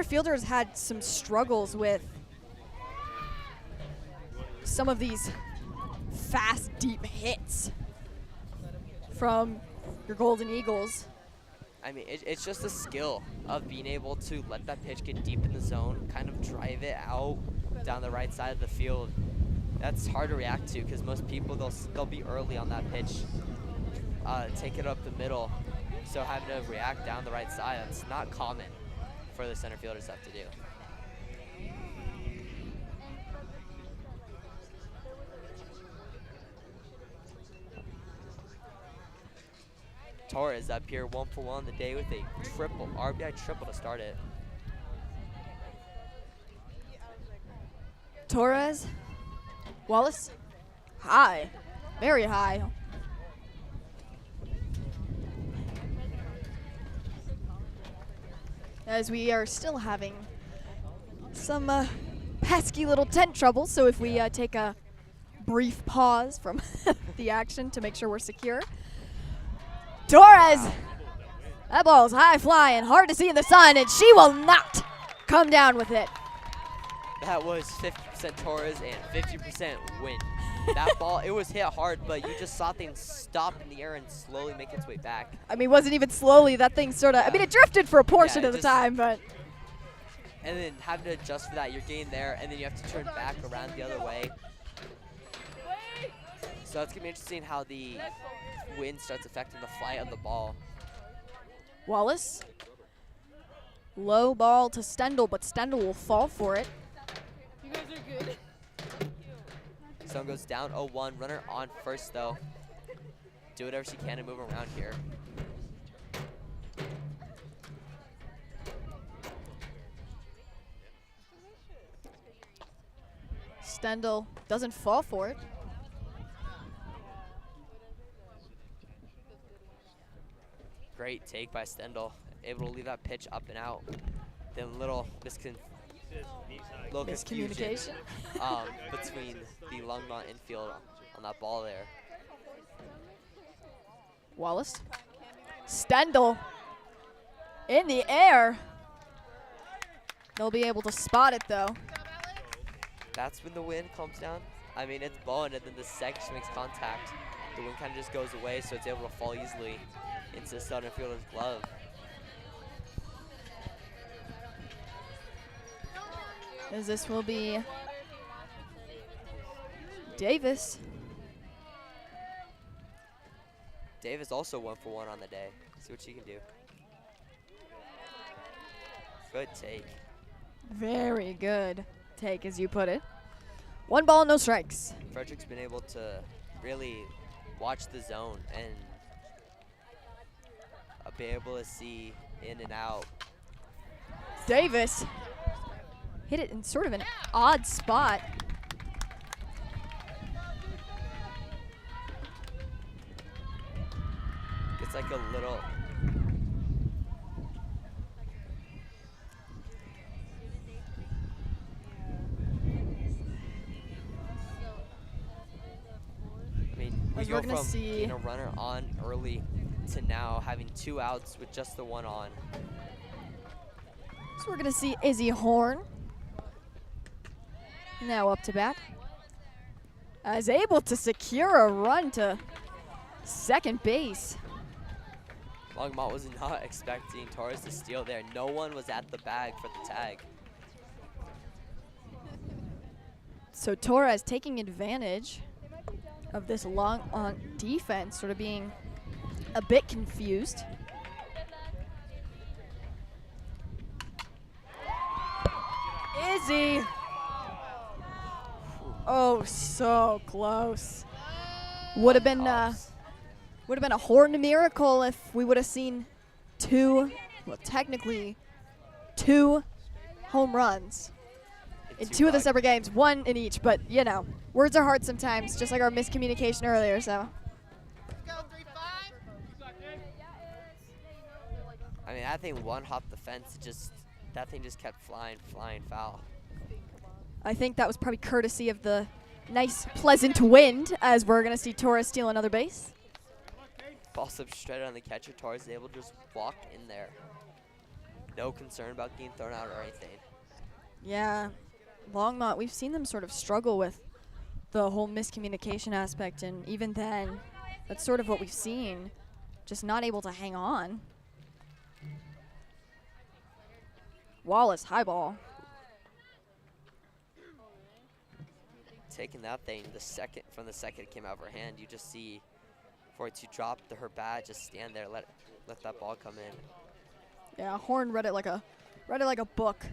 fielder has had some struggles with some of these fast, deep hits from your Golden Eagles. I mean, it's just a skill of being able to let that pitch get deep in the zone, kind of drive it out down the right side of the field. That's hard to react to because most people, they'll be early on that pitch, take it up the middle. So having to react down the right side, that's not common for the center fielders to have to do. Torres up here 1 for 1 on the day with a triple, RBI triple to start it. Torres, Wallace, high, very high. As we are still having some pesky little tent trouble, so if we take a brief pause from the action to make sure we're secure. Torres! That ball's high flying, hard to see in the sun, and she will not come down with it. That was 50% Torres and 50% wind. That ball, it was hit hard, but you just saw things stop in the air and slowly make its way back. I mean, wasn't even slowly. That thing sort of, I mean, it drifted for a portion of the time, but. And then having to adjust for that, you're getting there, and then you have to turn back around the other way. So it's going to be interesting how the wind starts affecting the flight of the ball. Wallace. Low ball to Stendel, but Stendel will fall for it. You guys are good. Zone goes down 0-1. Runner on first, though. Do whatever she can to move around here. Stendel doesn't fall for it. Great take by Stendel. Able to leave that pitch up and out. Then little confusion Miscommunication. between the Longmont infield on that ball there. Wallace. Stendel in the air. They'll be able to spot it, though. That's when the wind calms down. I mean, it's blowing, and then the second she makes contact, the wind kind of just goes away, so it's able to fall easily into the southern fielder's glove. As this will be Davis. Davis also 1-for-1 on the day. See what she can do. Good take. Very good take, as you put it. 1 ball, no strikes. Frederick's been able to really watch the zone and be able to see in and out. Davis hit it in sort of an odd spot. It's like a little. I mean, we go from being a runner on early to now having 2 outs with just the 1 on. So we're going to see Izzy Horn now up to bat. Is able to secure a run to second base. Longmont was not expecting Torres to steal there. No one was at the bag for the tag. So Torres taking advantage of this Longmont defense, sort of being a bit confused. Izzy. Oh, so close. Would have been a Horn miracle if we would have seen 2, well, technically 2 home runs in 2 of the separate games, 1 in each. But you know, words are hard sometimes, just like our miscommunication earlier. So. I mean, that thing one hopped the fence. That thing just kept flying foul. I think that was probably courtesy of the nice, pleasant wind, as we're going to see Torres steal another base. Ball slips straight on the catcher. Torres is able to just walk in there. No concern about getting thrown out or anything. Yeah, Longmont, we've seen them sort of struggle with the whole miscommunication aspect, and even then, that's sort of what we've seen, just not able to hang on. Wallace, high ball. Taking that thing, from the second it came out of her hand, you just see for it to drop her bat, just stand there, let that ball come in. Yeah, Horn read it like a book.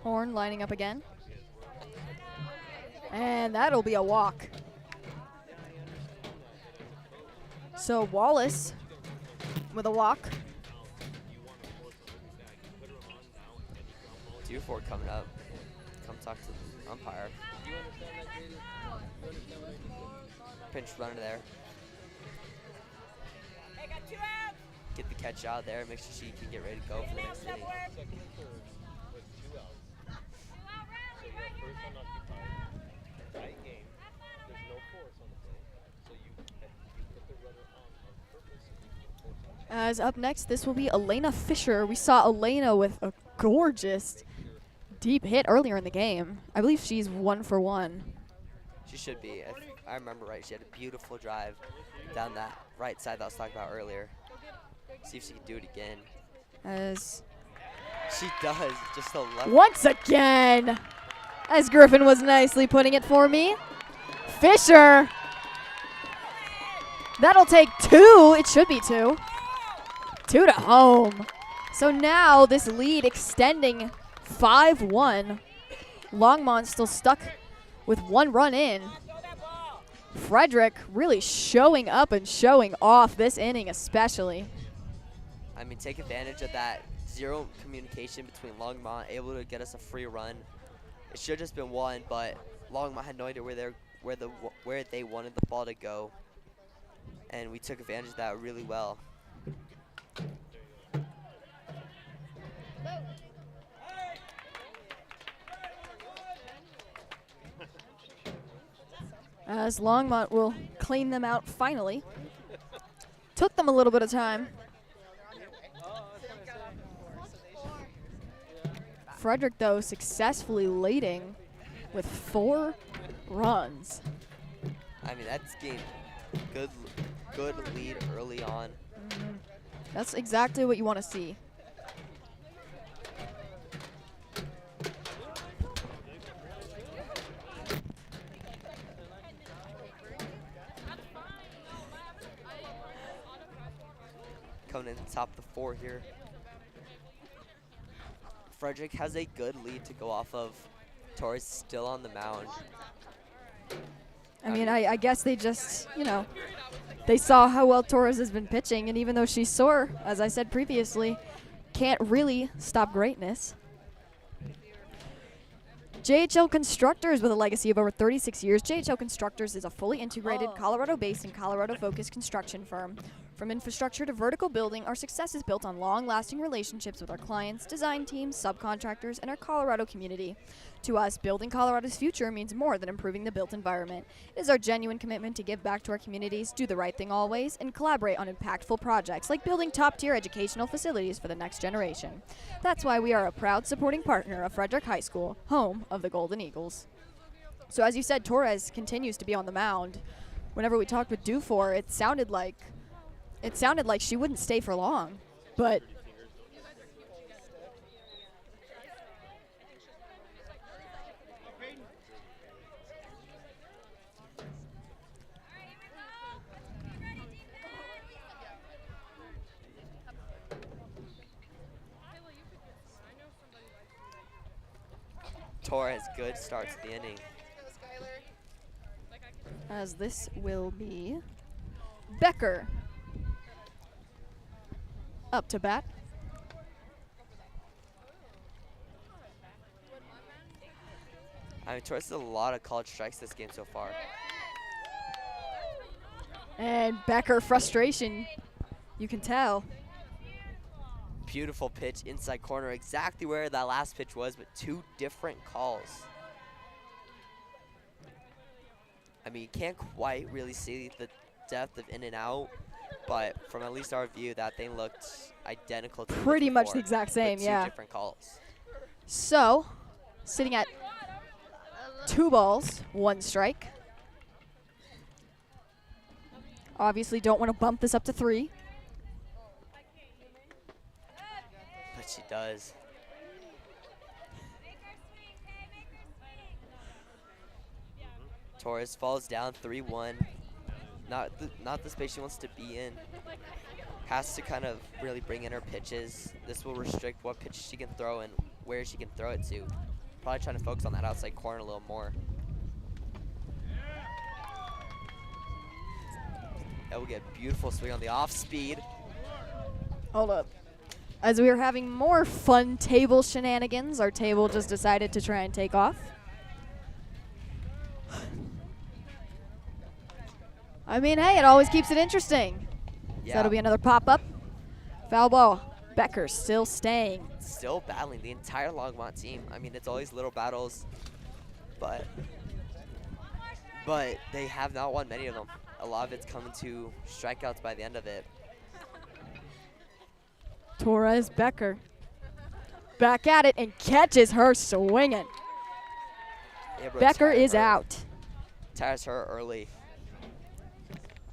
Horn lining up again. And that'll be a walk. So Wallace with a walk. 2-4 coming up. Come talk to the umpire. Pinch runner there. get the catch out there, make sure she can get ready to go for the next inning. Second and third with 2 outs. So you have first unoccupied. Tight game. There's no force on the play. So you put the runner on purpose so you can force on. As up next, this will be Elena Fisher. We saw Elena with a gorgeous deep hit earlier in the game. I believe she's 1 for 1. She should be. If I remember right, she had a beautiful drive down that right side that I was talking about earlier. See if she can do it again. As She does, just a left. once again, as Griffin was nicely putting it for me. Fisher. That'll take 2. It should be 2. 2 to home. So now this lead extending 5-1. Longmont still stuck with 1 run in. Frederick really showing up and showing off this inning especially. I mean, take advantage of that zero communication between Longmont, able to get us a free run. It should have just been 1, but Longmont had no idea where they wanted the ball to go, and we took advantage of that really well. As Longmont will clean them out finally. Took them a little bit of time. Frederick, though, successfully leading with 4 runs. I mean, that's game. Good lead early on. That's exactly what you want to see. Coming in top of the 4 here. Frederick has a good lead to go off of. Torres still on the mound. I mean, I guess they just, they saw how well Torres has been pitching, and even though she's sore, as I said previously, can't really stop greatness. JHL Constructors, with a legacy of over 36 years, JHL Constructors is a fully integrated Colorado-based and Colorado-focused construction firm. From infrastructure to vertical building, our success is built on long-lasting relationships with our clients, design teams, subcontractors, and our Colorado community. To us, building Colorado's future means more than improving the built environment. It is our genuine commitment to give back to our communities, do the right thing always, and collaborate on impactful projects like building top-tier educational facilities for the next generation. That's why we are a proud supporting partner of Frederick High School, home of the Golden Eagles. So as you said, Torres continues to be on the mound. Whenever we talked with Dufour, it sounded like she wouldn't stay for long, but Torres, good start to the inning. as this will be Becker up to bat. I mean, Torres has a lot of college strikes this game so far. And Becker, frustration, you can tell. Beautiful pitch inside corner, exactly where that last pitch was, but 2 different calls. I mean, you can't quite really see the depth of in and out, but from at least our view, that thing looked identical to Pretty much the exact same, with 2 yeah. different calls. So, sitting at 2 balls, 1 strike. Obviously don't want to bump this up to 3. But she does. Torres falls down 3-1. Not the space she wants to be in. Has to kind of really bring in her pitches. This will restrict what pitches she can throw and where she can throw it to. Probably trying to focus on that outside corner a little more. That will get a beautiful swing on the off speed. Hold up. As we were having more fun table shenanigans, our table just decided to try and take off. I mean, hey, it always keeps it interesting. So that'll be another pop-up. Foul ball. Becker still staying. Still battling the entire Longmont team. I mean, it's always little battles, but they have not won many of them. A lot of it's coming to strikeouts by the end of it. Torres Becker back at it and catches her swinging. Becker is out. Tires her early.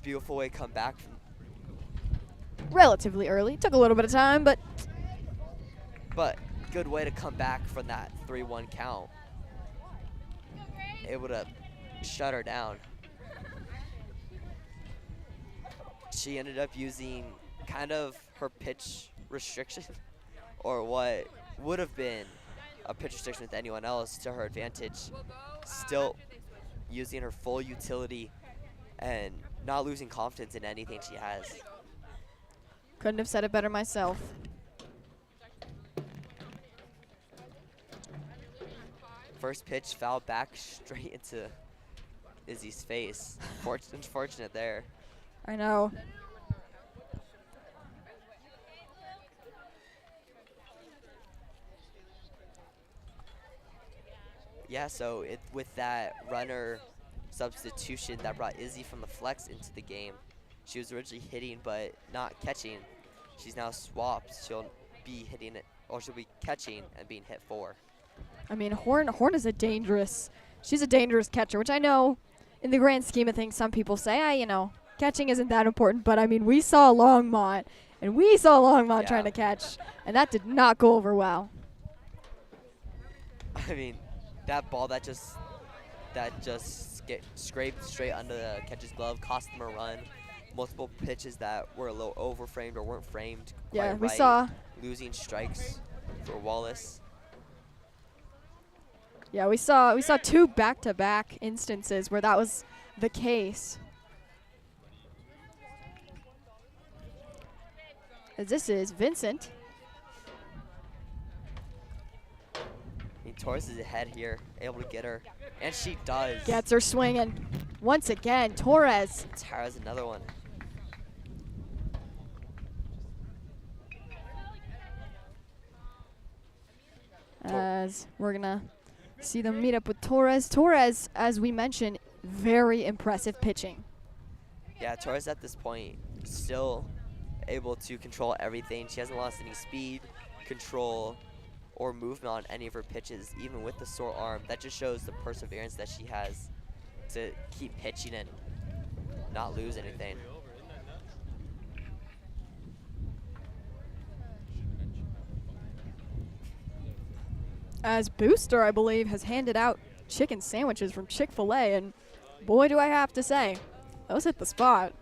Beautiful way to come back from. Relatively early. Took a little bit of time, but good way to come back from that 3-1 count. Able to shut her down. She ended up using kind of her pitch restriction, or what would have been a pitch restriction with anyone else, to her advantage. Still using her full utility and not losing confidence in anything she has. couldn't have said it better myself. First pitch fouled back straight into Izzy's face. Unfortunate there. I know. Yeah, so with that runner substitution that brought Izzy from the flex into the game, she was originally hitting but not catching. She's now swapped. She'll be hitting it, or she'll be catching and being hit for. I mean, Horn is she's a dangerous catcher, which I know in the grand scheme of things, some people say, catching isn't that important. But, I mean, we saw Longmont trying to catch, and that did not go over well. I mean, that ball that just scraped straight under the catcher's glove, cost them a run. Multiple pitches that were a little over-framed or weren't framed quite right. We saw losing strikes for Wallace. Yeah, we saw two back-to-back instances where that was the case. As this is Vincent. Torres is ahead here, able to get her, and she does. Gets her swinging. Once again, Torres. Tara's another one. As we're going to see them meet up with Torres. Torres, as we mentioned, very impressive pitching. Yeah, Torres at this point still able to control everything. She hasn't lost any speed, control, or movement on any of her pitches, even with the sore arm. That just shows the perseverance that she has to keep pitching and not lose anything. As Booster, I believe, has handed out chicken sandwiches from Chick-fil-A, and boy, do I have to say, those hit the spot.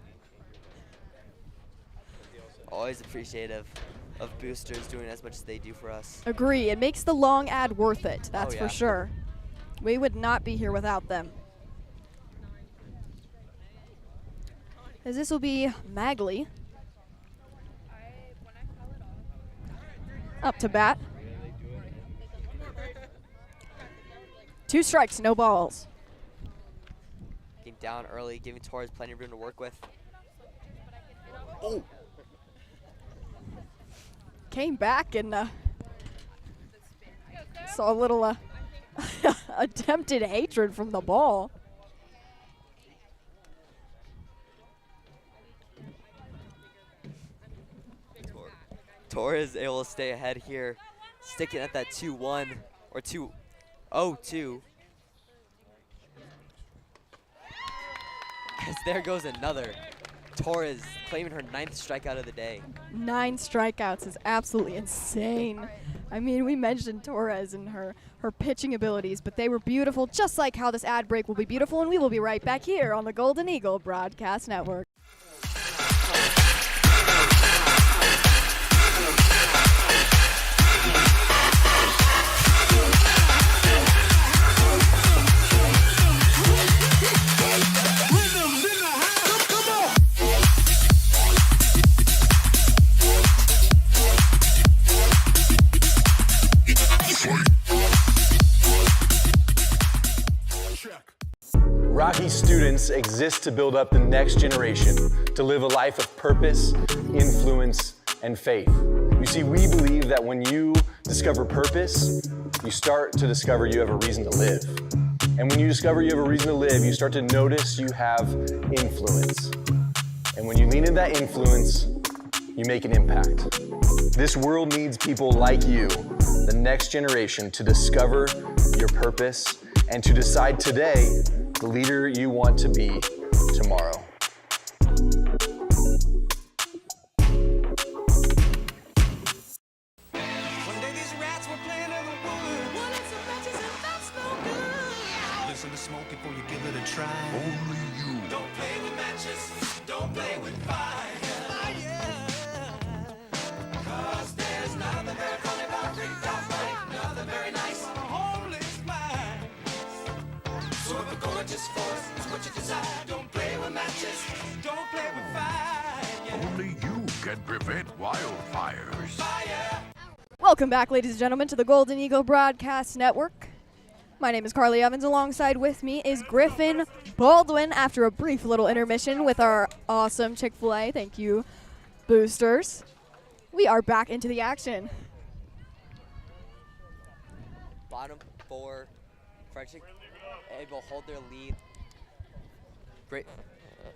Always appreciative of boosters doing as much as they do for us. Agree. It makes the long ad worth it, that's for sure. We would not be here without them. As this will be Magley. Up to bat. 2 strikes, no balls. Getting down early, giving Torres plenty of room to work with. Oh! Came back and saw a little attempted hatred from the ball. Torres able to stay ahead here, sticking at that 2-1 or 2-0-2. As there goes another. Torres claiming her 9th strikeout of the day. 9 strikeouts is absolutely insane. I mean, we mentioned Torres and her pitching abilities, but they were beautiful, just like how this ad break will be beautiful, and we will be right back here on the Golden Eagle Broadcast Network. Rocky students exist to build up the next generation, to live a life of purpose, influence, and faith. You see, we believe that when you discover purpose, you start to discover you have a reason to live. And when you discover you have a reason to live, you start to notice you have influence. And when you lean into that influence, you make an impact. This world needs people like you, the next generation, to discover your purpose and to decide today the leader you want to be tomorrow. One day these rats were playing in the woods. Wanted some matches and that's no good. Listen to smoke before you give it a try. Only you. Don't play with matches. Don't play with fire. Cause there's nothing very funny about rigged off life. Nothing very nice on a homeless mind. So if a gorgeous force is what you desire, don't play with matches. Don't play with fire. Only you can prevent wildfires. Fire. Welcome back, ladies and gentlemen, to the Golden Eagle Broadcast Network. My name is Carly Evans. Alongside with me is Griffin Baldwin after a brief little intermission with our awesome Chick-fil-A. Thank you, boosters. We are back into the action. Bottom four, Frederick able to hold their lead. Great.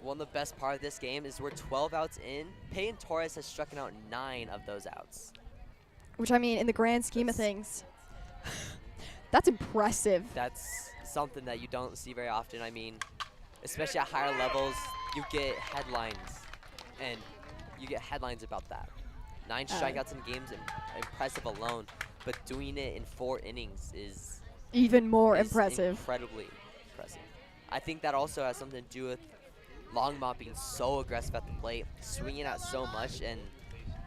One of the best part of this game is we're 12 outs in. Peyton Torres has struck out 9 of those outs. Which, I mean, in the grand scheme of things, that's impressive. That's something that you don't see very often. I mean, especially at higher levels, you get headlines, and you get headlines about that. 9 strikeouts in games, impressive alone, but doing it in 4 innings is even more impressive. Incredibly impressive. I think that also has something to do with Longmont being so aggressive at the plate, swinging out so much, and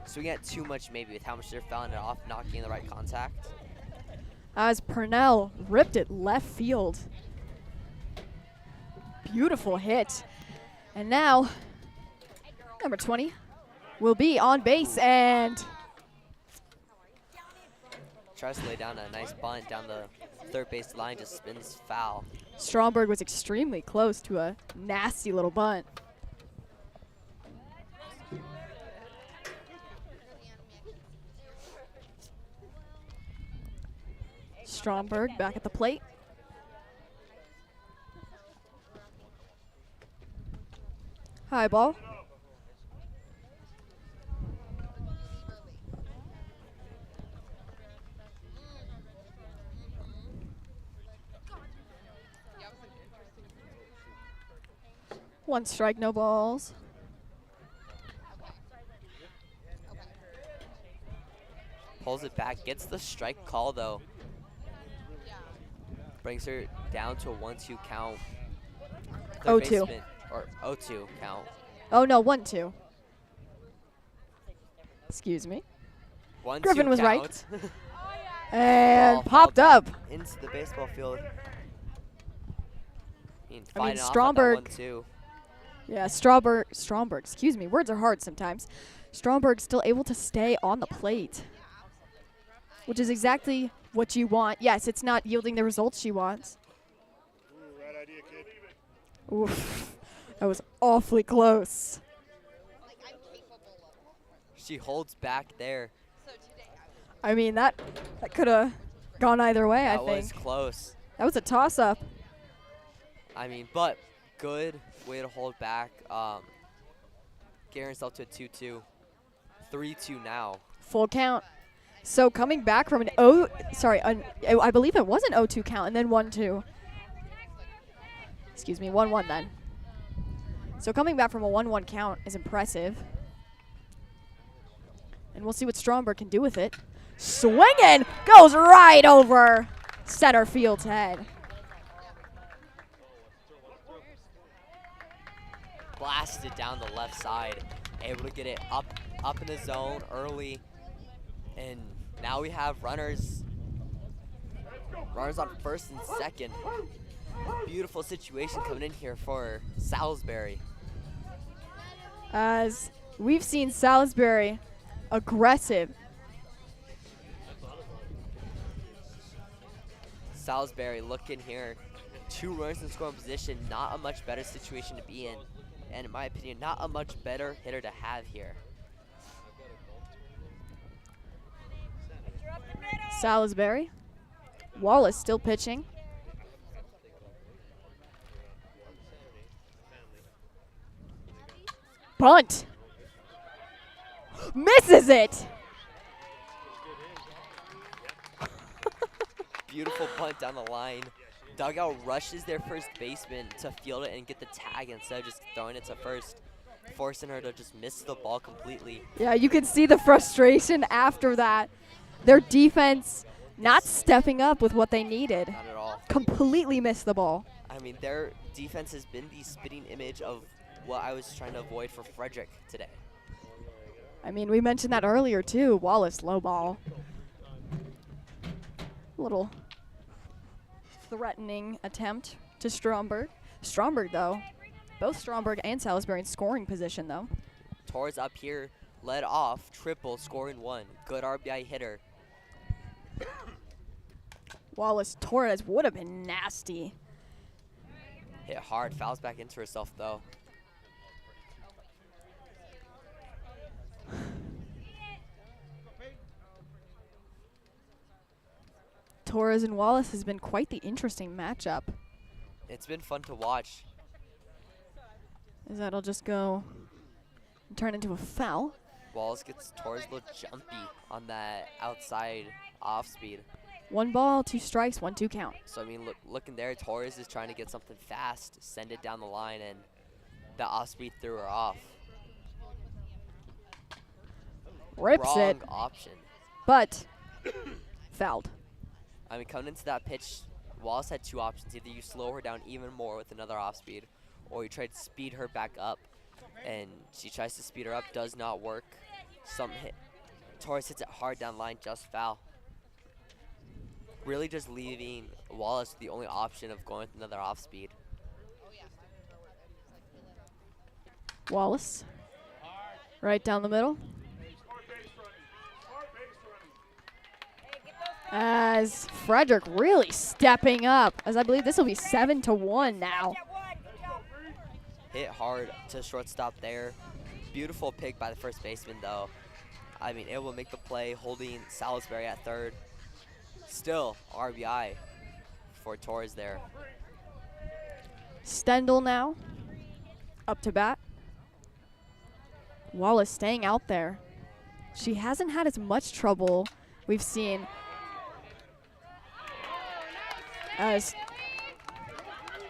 swinging at too much maybe with how much they're fouling it off, not getting the right contact. As Purnell ripped it left field. Beautiful hit. And now, number 20 will be on base and Tries to lay down a nice bunt down the third base line, just spins foul. Stromberg was extremely close to a nasty little bunt. Stromberg back at the plate. High ball. One strike, no balls. Pulls it back, gets the strike call though. Brings her down to a 1-2 count. 0-2. Or 0-2 count. Oh no, 1-2. Excuse me. 1-2 Griffin was count. right. And Ball popped fouled up. back into the baseball field. I mean, Stromberg. 1-2. Yeah, Stromberg, excuse me. Words are hard sometimes. Stromberg's still able to stay on the plate, which is exactly what you want. Yes, it's not yielding the results she wants. Right idea, kid. Oof, that was awfully close. She holds back there. I mean, that could have gone either way, I That think. was close. That was a toss-up. I mean, but good way to hold back. Getting herself to a 2-2. 3-2 now. Full count. So coming back from I believe it was an 0-2 count and then 1-2. Excuse me, 1-1 then. So coming back from a 1-1 count is impressive. And we'll see what Stromberg can do with it. Swinging! Goes right over center field's head. Blasted down the left side. Able to get it up in the zone early. And now we have runners on first and second. Beautiful situation coming in here for Salisbury. As we've seen Salisbury aggressive. Salisbury looking here 2 runners in scoring position, not a much better situation to be in. And in my opinion, not a much better hitter to have here. Salisbury. Wallace still pitching. Bunt. Misses it. Beautiful bunt down the line. Dugout rushes their first baseman to field it and get the tag instead of just throwing it to first, forcing her to just miss the ball completely. Yeah, you can see the frustration after that. Their defense not stepping up with what they needed. Not at all. Completely missed the ball. I mean, their defense has been the spitting image of what I was trying to avoid for Frederick today. I mean, we mentioned that earlier too. Wallace low ball. Little threatening attempt to Stromberg. Stromberg, though, both Stromberg and Salisbury in scoring position, though. Torres up here, led off, triple, scoring 1. Good RBI hitter. Wallace Torres would have been nasty. Hit hard, fouls back into herself, though. Torres and Wallace has been quite the interesting matchup. It's been fun to watch. As that'll just go and turn into a foul. Wallace gets Torres a little jumpy on that outside off speed. 1 ball, 2 strikes, 1-2 count. So, I mean, looking there, Torres is trying to get something fast, send it down the line, and the off speed threw her off. Rips Wrong it. option. But fouled. I mean, coming into that pitch, Wallace had 2 options. Either you slow her down even more with another off speed, or you try to speed her back up. And she tries to speed her up, does not work. Torres hits it hard down line, just foul. Really just leaving Wallace the only option of going with another off speed. Wallace, right down the middle. As Frederick really stepping up, as I believe this will be 7-1 now. Hit hard to shortstop there. Beautiful pick by the first baseman, though. I mean, it will make the play, holding Salisbury at third. Still, RBI for Torres there. Stendel now, up to bat. Wallace staying out there. She hasn't had as much trouble we've seen as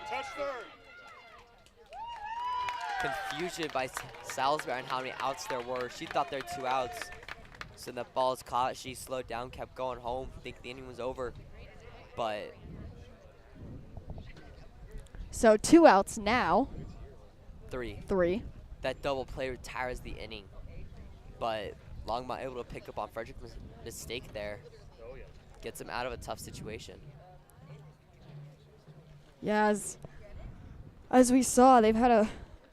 Touch third. Confusion by Salisbury on how many outs there were. She thought there were 2 outs. So the ball is caught. She slowed down, kept going home. Think the inning was over. But so 2 outs now. 3. That double play retires the inning. But Longmont able to pick up on Frederick's mistake there. Gets him out of a tough situation. Yeah, as we saw, they've had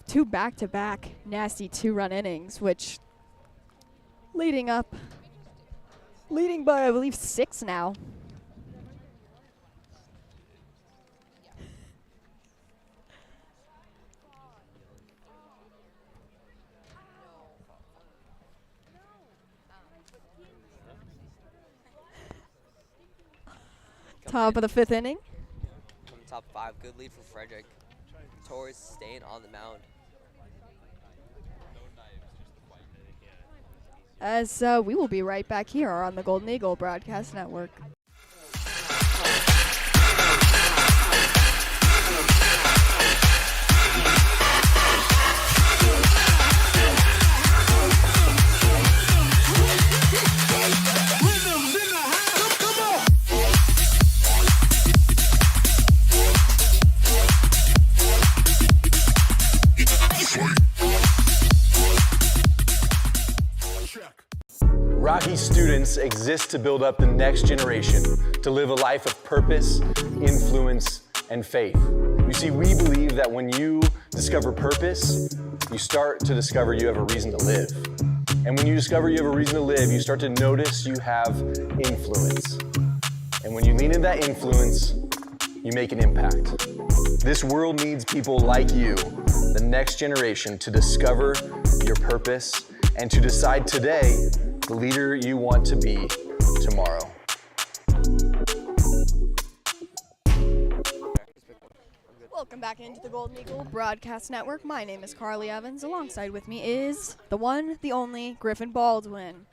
2 back-to-back nasty 2-run innings, which leading by, I believe, 6 now. Top of the 5th inning. From top 5, good lead for Frederick. Torres staying on the mound. As we will be right back here on the Golden Eagle Broadcast Network. Rocky students exist to build up the next generation, to live a life of purpose, influence, and faith. You see, we believe that when you discover purpose, you start to discover you have a reason to live. And when you discover you have a reason to live, you start to notice you have influence. And when you lean into that influence, you make an impact. This world needs people like you, the next generation, to discover your purpose and to decide today the leader you want to be tomorrow. Welcome back into the Golden Eagle Broadcast Network. My name is Carly Evans. Alongside with me is the one, the only, Griffin Baldwin.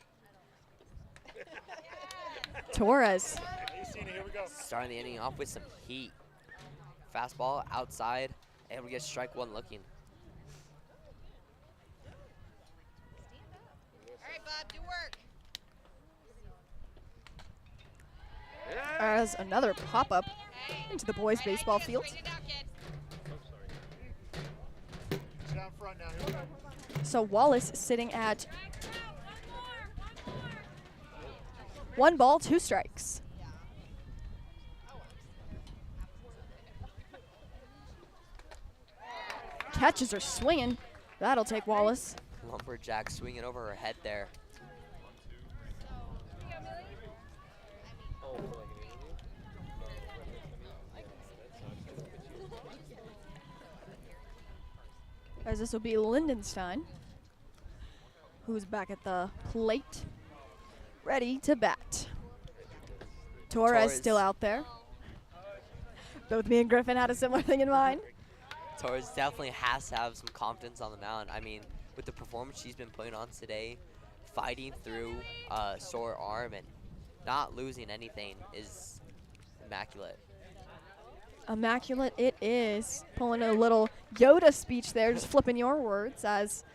Torres. Starting the inning off with some heat. Fastball outside, and we get strike one looking. All right, Bob, do work. As another pop-up into the boys' baseball field. Down front now. Here we go. So Wallace sitting at 1 ball, 2 strikes. Catches are swinging. That'll take Wallace. Lumberjack swinging over her head there. As this will be Lindenstein, who's back at the plate, ready to bat. Torres still out there. Both me and Griffin had a similar thing in mind. Torres definitely has to have some confidence on the mound. I mean, with the performance she's been putting on today, fighting through a sore arm and not losing anything is immaculate. Immaculate it is. Pulling a little Yoda speech there, just flipping your words as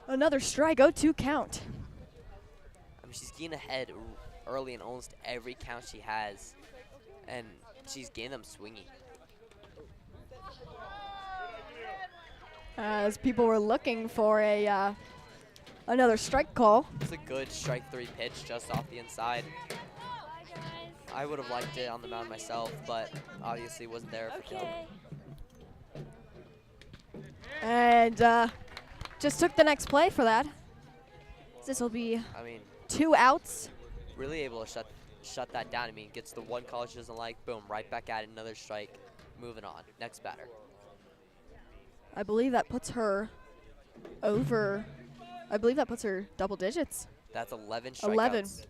another strike, 0-2 count. I mean, she's getting ahead early in almost every count she has, and she's getting them swinging. As people were looking for a another strike call. It's a good strike 3 pitch just off the inside. I would have liked it on the mound myself, but obviously wasn't there for film. And just took the next play for that. This will be 2 outs. Really able to shut that down. I mean, gets the one call she doesn't like, boom, right back at it, another strike, moving on. Next batter. I believe that puts her over. I believe that puts her double digits. That's 11 strikeouts.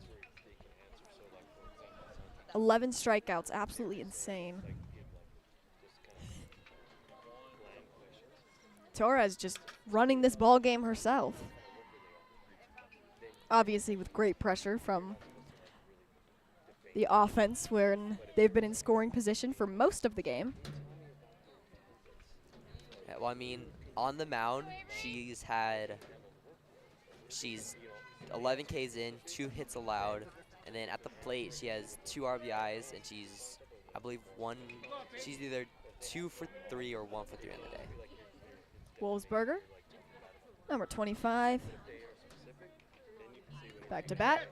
11 strikeouts, absolutely insane. Torres just running this ball game herself. Obviously with great pressure from the offense when they've been in scoring position for most of the game. Yeah, well, I mean, on the mound, she's 11 Ks in, 2 hits allowed. And then at the plate, she has 2 RBIs, and she's, I believe, she's either 2 for 3 or 1 for 3 in the day. Wolfsberger, number 25, back to bat.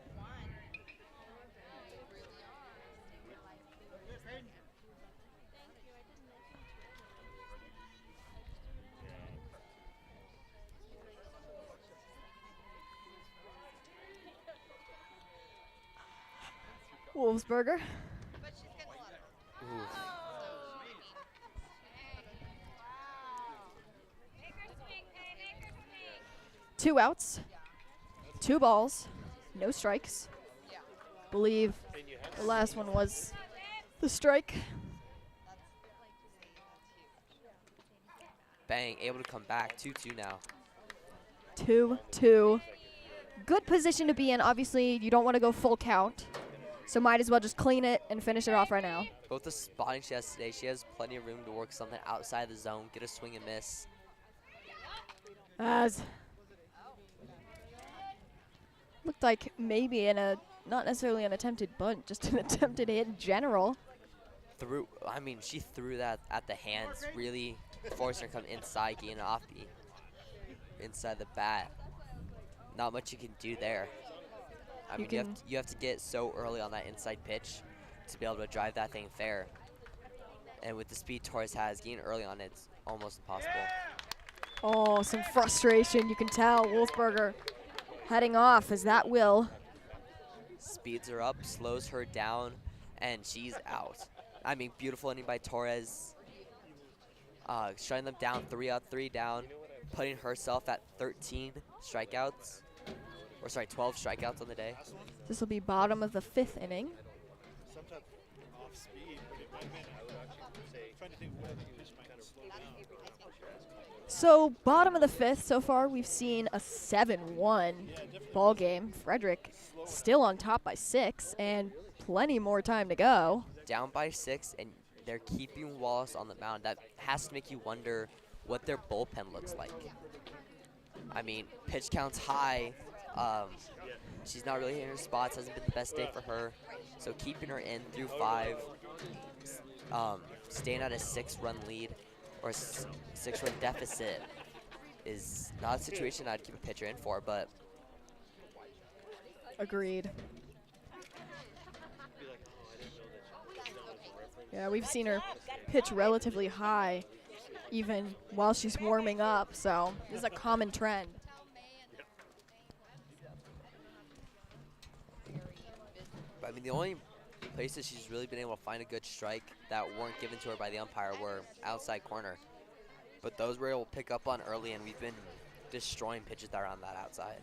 Wolfsberger. Ooh. 2 outs, 2 balls, no strikes. Believe the last one was the strike. Bang, able to come back, 2-2 now. 2-2. Good position to be in. Obviously, you don't want to go full count, so might as well just clean it and finish it off right now. Both the spotting she has today, she has plenty of room to work something outside the zone, get a swing and miss. As looked like maybe not necessarily an attempted bunt, just an attempted hit in general. She threw that at the hands, really forcing her to come inside, getting it off inside the bat. Not much you can do there. I mean, you have to get so early on that inside pitch to be able to drive that thing fair. And with the speed Torres has, getting early on it's almost impossible. Oh, some frustration. You can tell Wolfsberger heading off as that will. Speeds her up, slows her down, and she's out. I mean, beautiful inning by Torres. shutting them down 3 out, 3 down, putting herself at 13 strikeouts, or sorry, 12 strikeouts on the day. This will be bottom of the 5th inning. Sometimes off speed, but it might be. Trying to think what other pitch might kind of slow down. So bottom of the 5th so far, we've seen a 7-1 ball game. Frederick still on top by 6 and plenty more time to go. Down by 6, and they're keeping Wallace on the mound. That has to make you wonder what their bullpen looks like. I mean, pitch count's high. She's not really hitting her spots. Hasn't been the best day for her. So keeping her in through 5, staying at a 6-run lead or 6-run deficit is not a situation I'd keep a pitcher in for, but Agreed. Yeah, we've seen her pitch relatively high even while she's warming up, so this is a common trend. But I mean, the only places she's really been able to find a good strike that weren't given to her by the umpire were outside corner. But those were able to pick up on early, and we've been destroying pitches that are on that outside.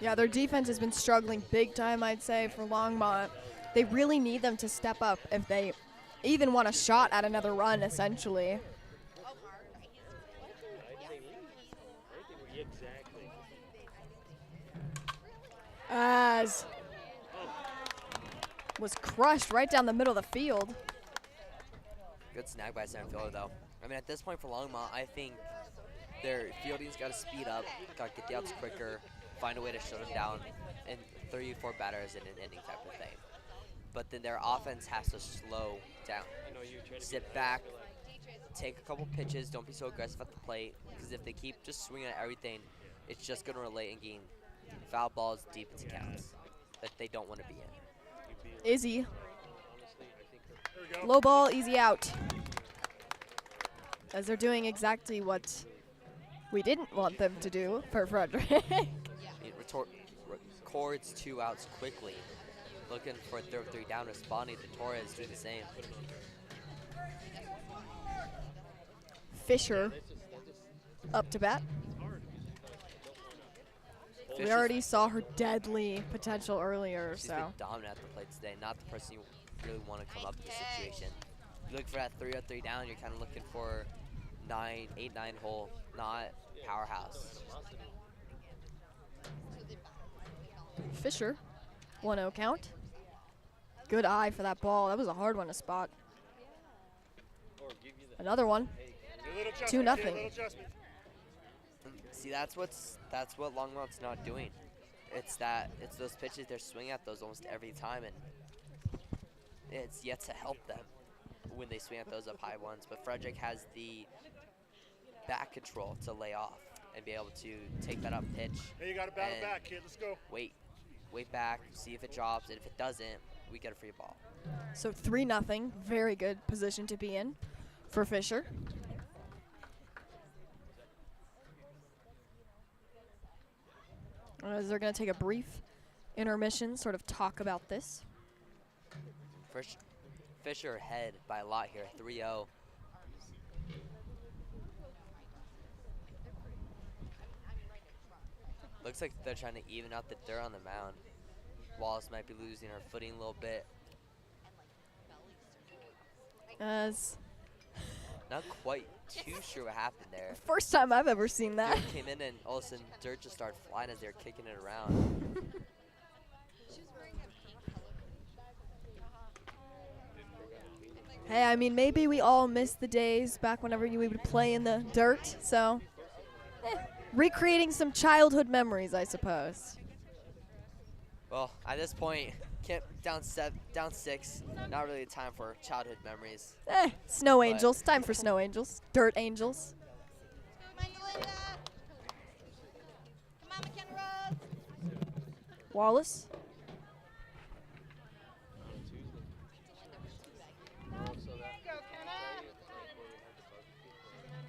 Yeah, their defense has been struggling big time, I'd say, for Longmont. They really need them to step up if they even want a shot at another run, essentially. As was crushed right down the middle of the field. Good snag by center fielder, though. I mean, at this point for Longmont, I think their fielding's got to speed up, got to get the outs quicker, find a way to shut them down, and 34 batters in an inning type of thing. But then their offense has to slow down. Sit back, take a couple pitches, don't be so aggressive at the plate, because if they keep just swinging at everything, it's just going to relate and gain foul balls deep into counts that they don't want to be in. Izzy. Low ball, easy out. As they're doing exactly what we didn't want them to do for Frederick. It records 2 outs quickly. Looking for a third 3 down, responding to Torres doing the same. Fisher up to bat. We already saw her deadly potential earlier, She's so. been dominant at the plate today, not the person you really want to come up in this situation. You look for that 3-3 down, you're kind of looking for 8-9 hole, not powerhouse. Fisher, 1-0 count. Good eye for that ball. That was a hard one to spot. Another one. 2-0. See, that's what Longmont's not doing. It's those pitches they're swinging at those almost every time, and it's yet to help them when they swing at those up high ones. But Frederick has the back control to lay off and be able to take that up pitch. Hey, you got to battle back, kid. Let's go. Wait back, see if it drops, and if it doesn't, we get a free ball. So 3-0. Very good position to be in for Fisher. As they're going to take a brief intermission, sort of talk about this. Fisher ahead by a lot here, 3-0. Looks like they're trying to even out the dirt on the mound. Wallace might be losing her footing a little bit. As Not quite too sure what happened there. first time I've ever seen that. Dirt came in and all of a sudden dirt just started flying as they were kicking it around. Hey, I mean, maybe we all miss the days back whenever we would play in the dirt, so recreating some childhood memories, I suppose. Well, at this point, down 6, not really a time for childhood memories. Snow Angels. Time for Snow Angels. Dirt Angels. Wallace.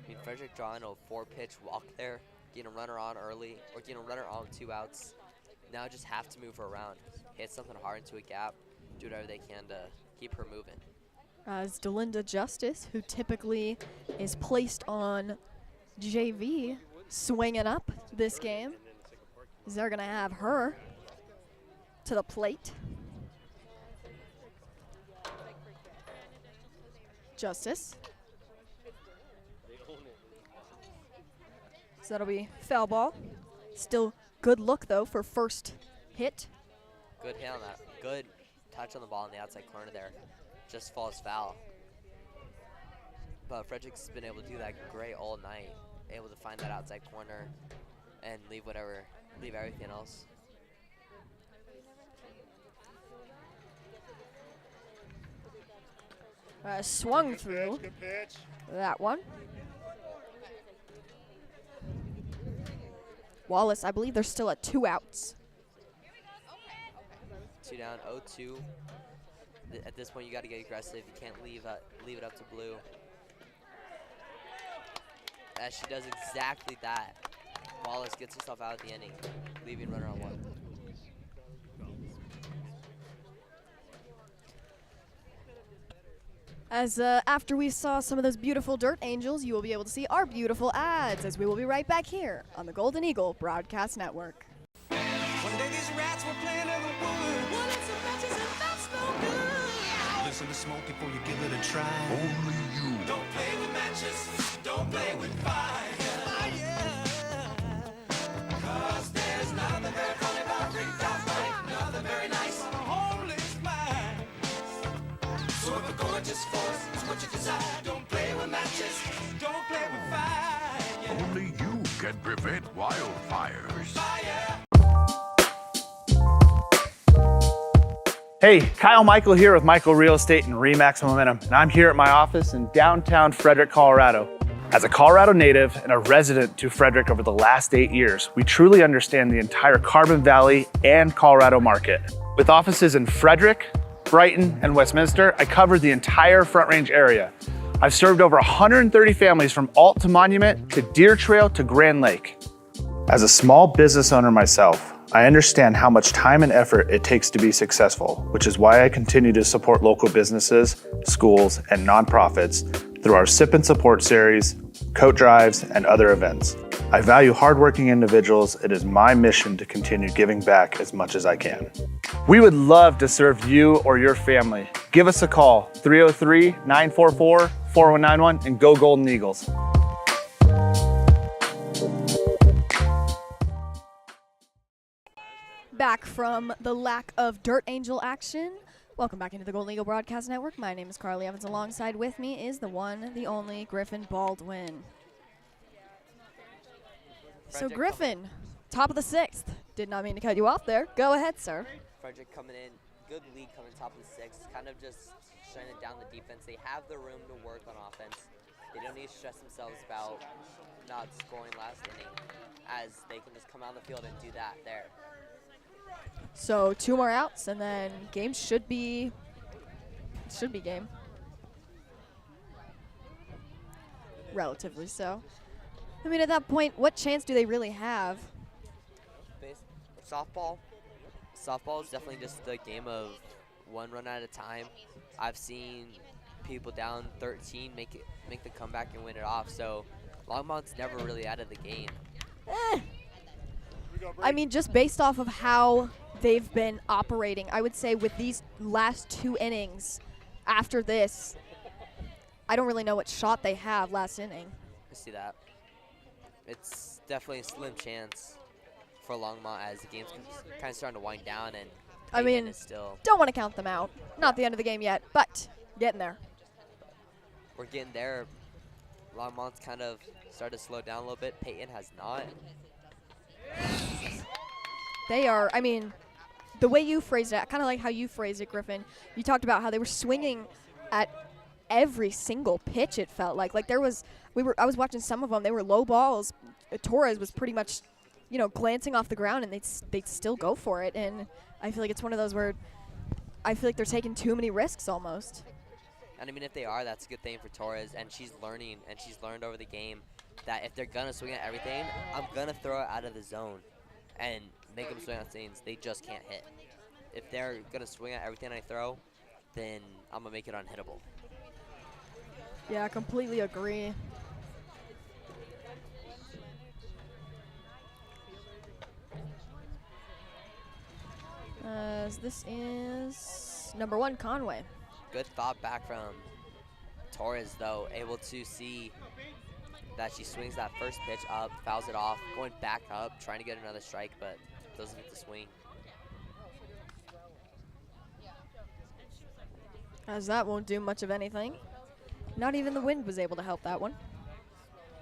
I mean, Frederick draw on a 4-pitch walk there, getting a runner on early, or getting a runner on with 2 outs. Now just have to move her around, hit something hard into a gap, do whatever they can to keep her moving. As Delinda Justice, who typically is placed on JV, swinging up this game, is they're going to have her to the plate. Justice. So that'll be foul ball. Still good look, though, for first hit. Good hit on that. Good touch on the ball in the outside corner there. Just falls foul. But Frederick's been able to do that great all night. Able to find that outside corner and leave everything else. Swung through that one. Wallace, I believe they're still at 2 outs. 2 down, 0-2. At this point, you got to get aggressive. You can't leave it up to Blue. As she does exactly that, Wallace gets herself out of the inning, leaving runner on 1. As after we saw some of those beautiful Dirt Angels, you will be able to see our beautiful ads, as we will be right back here on the Golden Eagle Broadcast Network. One day these rats were playing in the woods. Well, it's some matches and that's no good. Listen to smoke before you give it a try. Only you. Don't play with matches. Don't play with fire. Cause there's nothing very funny about ring-top life. Nothing very nice on a homeless mind. So if a gorgeous force is what you desire, don't play with matches. Don't play with fire. Only you can prevent wildfires. Fire. Hey, Kyle Michael here with Michael Real Estate and Remax Momentum, and I'm here at my office in downtown Frederick, Colorado. As a Colorado native and a resident to Frederick over the last 8 years, we truly understand the entire Carbon Valley and Colorado market. With offices in Frederick, Brighton, and Westminster, I covered the entire Front Range area. I've served over 130 families from Alt to Monument to Deer Trail to Grand Lake. As a small business owner myself, I understand how much time and effort it takes to be successful, which is why I continue to support local businesses, schools, and nonprofits through our Sip and Support series, coat drives, and other events. I value hardworking individuals. It is my mission to continue giving back as much as I can. We would love to serve you or your family. Give us a call, 303-944-4191, and go Golden Eagles. Back from the lack of Dirt Angel action. Welcome back into the Golden Eagle Broadcast Network. My name is Carly Evans. Alongside with me is the one, the only Griffin Baldwin. So Griffin, top of the 6th. Did not mean to cut you off there. Go ahead, sir. Frederick coming in, good lead coming top of the 6th, kind of just shutting it down the defense. They have the room to work on offense. They don't need to stress themselves about not scoring last inning, as they can just come out on the field and do that there. So 2 more outs, and then game should be game. Relatively so. I mean, at that point, what chance do they really have? Softball is definitely just the game of 1 run at a time. I've seen people down 13 make the comeback and win it off. So Longmont's never really out of the game. I mean, just based off of how they've been operating, I would say with these last 2 innings, after this, I don't really know what shot they have last inning. I see that. It's definitely a slim chance for Longmont as the game's kind of starting to wind down, and I mean, don't want to count them out. Not the end of the game yet, but getting there. We're getting there. Longmont's kind of started to slow down a little bit. Peyton has not. They are, I mean, the way you phrased it, kind of like how you phrased it, Griffin, you talked about how they were swinging at every single pitch, it felt like. Like I was watching some of them, they were low balls. Torres was pretty much, glancing off the ground, and they'd still go for it. And I feel like it's one of those where I feel like they're taking too many risks almost. And I mean, if they are, that's a good thing for Torres, and she's learning, and she's learned over the game. that if they're going to swing at everything, I'm going to throw it out of the zone and make them swing at things they just can't hit. If they're going to swing at everything I throw, then I'm going to make it unhittable. Yeah, I completely agree. This is number 1, Conway. Good thought back from Torres, though, able to see that she swings that first pitch up, fouls it off, going back up, trying to get another strike, but doesn't get the swing. As that won't do much of anything. Not even the wind was able to help that one.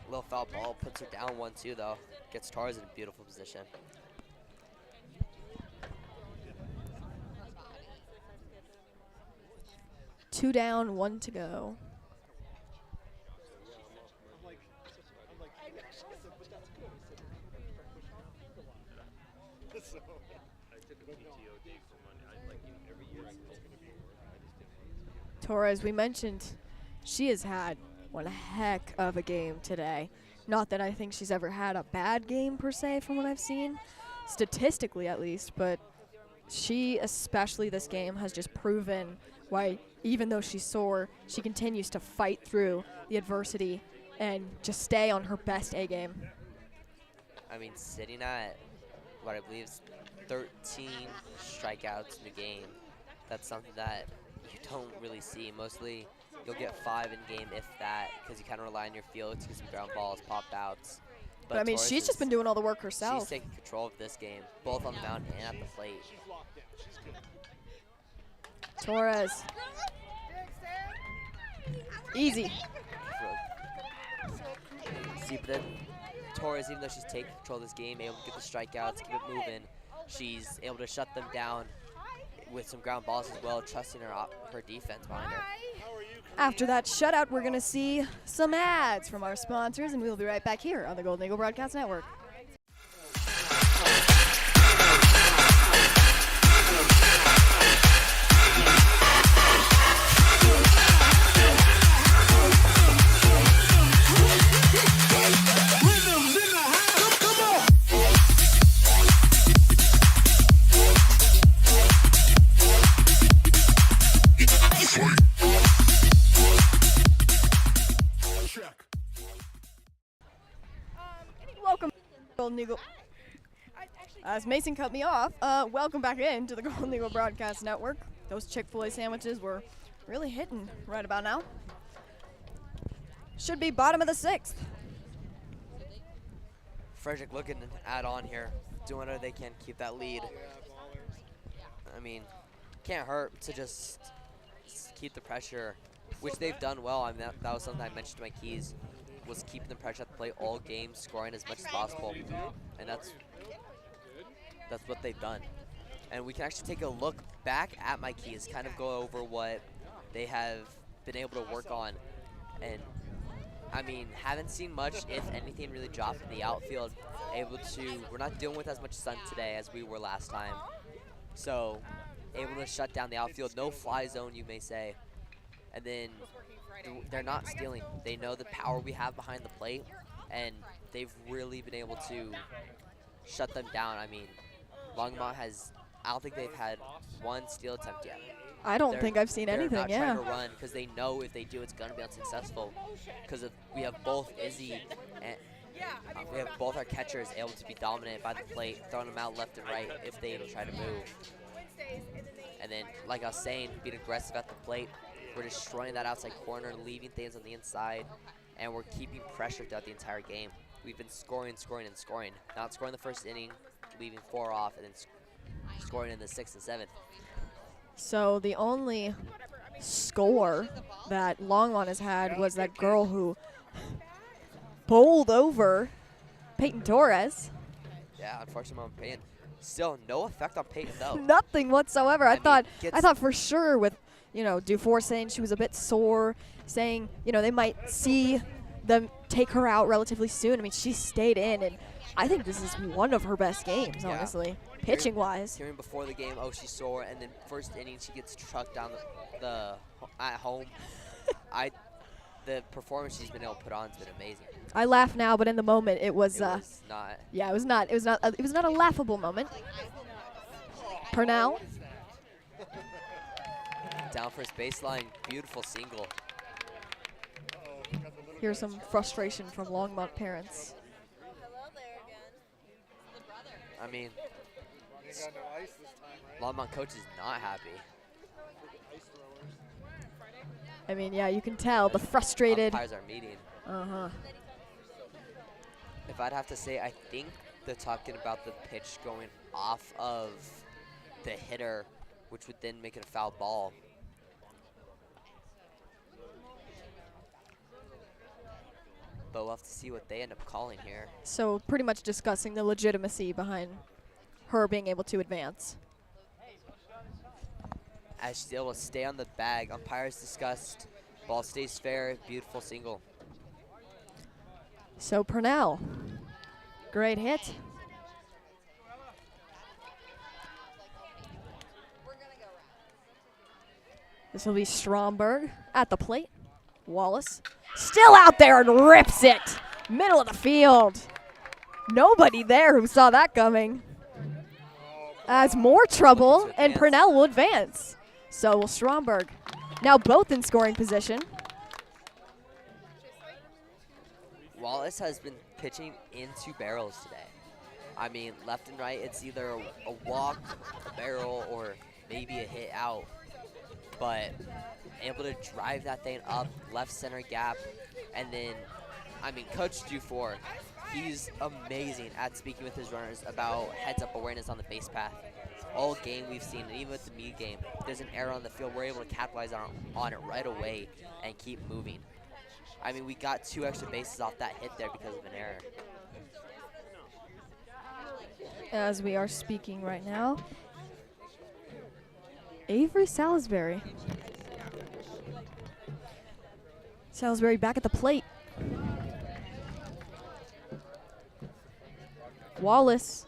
Little foul ball puts her down 1-2, though. Gets Torres in a beautiful position. Two down, 1 to go. Torres, we mentioned she has had one heck of a game today. Not that I think she's ever had a bad game per se from what I've seen, statistically at least, but she, especially this game, has just proven why even though she's sore, she continues to fight through the adversity and just stay on her best A game. I mean, sitting at what I believe is 13 strikeouts in the game, that's something that you don't really see. Mostly you'll get 5 in game, if that, because you kind of rely on your field to get some ground balls, pop outs. But I mean, Torres she's just been doing all the work herself. She's taking control of this game, both on the mound and at the plate. Torres. Easy. See, but then Torres, even though she's taking control of this game, able to get the strikeouts, keep it moving, she's able to shut them down with some ground balls as well, trusting her defense behind her. After that shutout, we're going to see some ads from our sponsors, and we'll be right back here on the Golden Eagle Broadcast Network. Welcome, Golden Eagle. As Mason cut me off, welcome back into the Golden Eagle Broadcast Network. Those Chick-fil-A sandwiches were really hitting right about now. Should be bottom of the 6th. Frederick looking to add on here, doing whatever they can to keep that lead. I mean, can't hurt to just keep the pressure, which they've done well. I mean, that was something I mentioned to my keys, was keeping the pressure at the plate all game, scoring as much as possible, and that's what they've done. And we can actually take a look back at my keys, kind of go over what they have been able to work on. And I mean, haven't seen much, if anything, really drop in the outfield. We're not dealing with as much sun today as we were last time. So, able to shut down the outfield, no fly zone, you may say. And then they're not stealing. They know the power we have behind the plate, and they've really been able to shut them down. I mean, Longmont I don't think they've had one steal attempt yet. I don't think I've seen anything, They're not yeah. trying to run because they know if they do, it's going to be unsuccessful. Because we have both Izzy and we have both our catchers able to be dominant by the plate, throwing them out left and right if they even try to move. And then, like I was saying, being aggressive at the plate, we're destroying that outside corner, leaving things on the inside, and we're keeping pressure throughout the entire game. We've been scoring, scoring, and scoring. Not scoring the first inning, leaving 4 off, and then scoring in the 6th and 7th. So the only score that Longmont has had was that girl who bowled over Peyton Torres. Yeah, unfortunately on Peyton. Still no effect on Peyton though. Nothing whatsoever. I mean, thought for sure with, Dufour saying she was a bit sore, saying, they might see them take her out relatively soon. I mean, she stayed in, and I think this is one of her best games, honestly, pitching-wise. Hearing before the game, oh, she's sore, and then first inning she gets trucked down the at home. the performance she's been able to put on has been amazing. I laugh now, but in the moment it was, It was not. yeah, it was not a laughable moment. Purnell. Down first baseline, beautiful single. Here's some frustration from Longmont parents. I mean, Longmont coach is not happy. I mean, yeah, you can tell the frustrated. Umpires are meeting. Uh-huh. If I'd have to say, I think they're talking about the pitch going off of the hitter, which would then make it a foul ball. But we'll have to see what they end up calling here. So pretty much discussing the legitimacy behind her being able to advance. As she's able to stay on the bag, umpires discussed, ball stays fair, beautiful single. So Purnell, great hit. This will be Stromberg at the plate. Wallace still out there and rips it. Middle of the field. Nobody there who saw that coming. As more trouble, and Purnell will advance. So will Stromberg. Now both in scoring position. Wallace has been pitching into barrels today. I mean, left and right, it's either a walk, a barrel, or maybe a hit out. But able to drive that thing up, left center gap, and then, I mean, Coach Dufour, he's amazing at speaking with his runners about heads-up awareness on the base path. All game we've seen, and even with the Meade game, there's an error on the field. We're able to capitalize on it right away and keep moving. I mean, we got 2 extra bases off that hit there because of an error. As we are speaking right now, Avery Salisbury. Salisbury back at the plate. Wallace.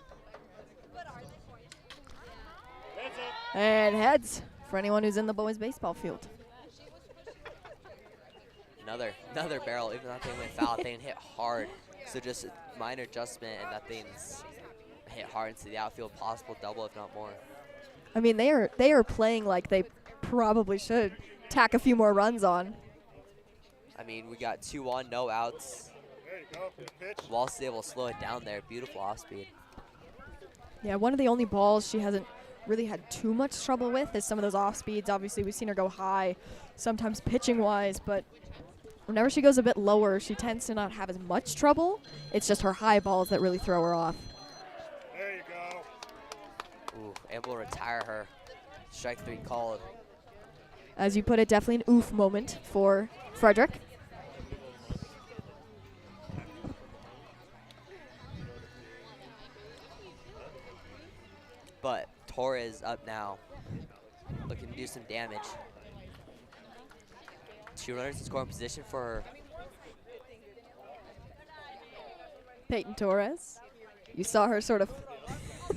And heads for anyone who's in the boys' baseball field. Another barrel, even though that thing went foul, that thing hit hard. So just a minor adjustment, and that thing's hit hard into the outfield, possible double, if not more. I mean, they are playing like they probably should tack a few more runs on. I mean, we got 2 on, no outs. Wallace is able to slow it down there. Beautiful off speed. Yeah, one of the only balls she hasn't really had too much trouble with is some of those off speeds. Obviously, we've seen her go high, sometimes pitching wise, but whenever she goes a bit lower, she tends to not have as much trouble. It's just her high balls that really throw her off. There you go. Ooh, able to retire her. Strike 3 called. As you put it, definitely an oof moment for Frederick. But Torres up now, looking to do some damage. 2 runners in scoring position for her. Peyton Torres. You saw her sort of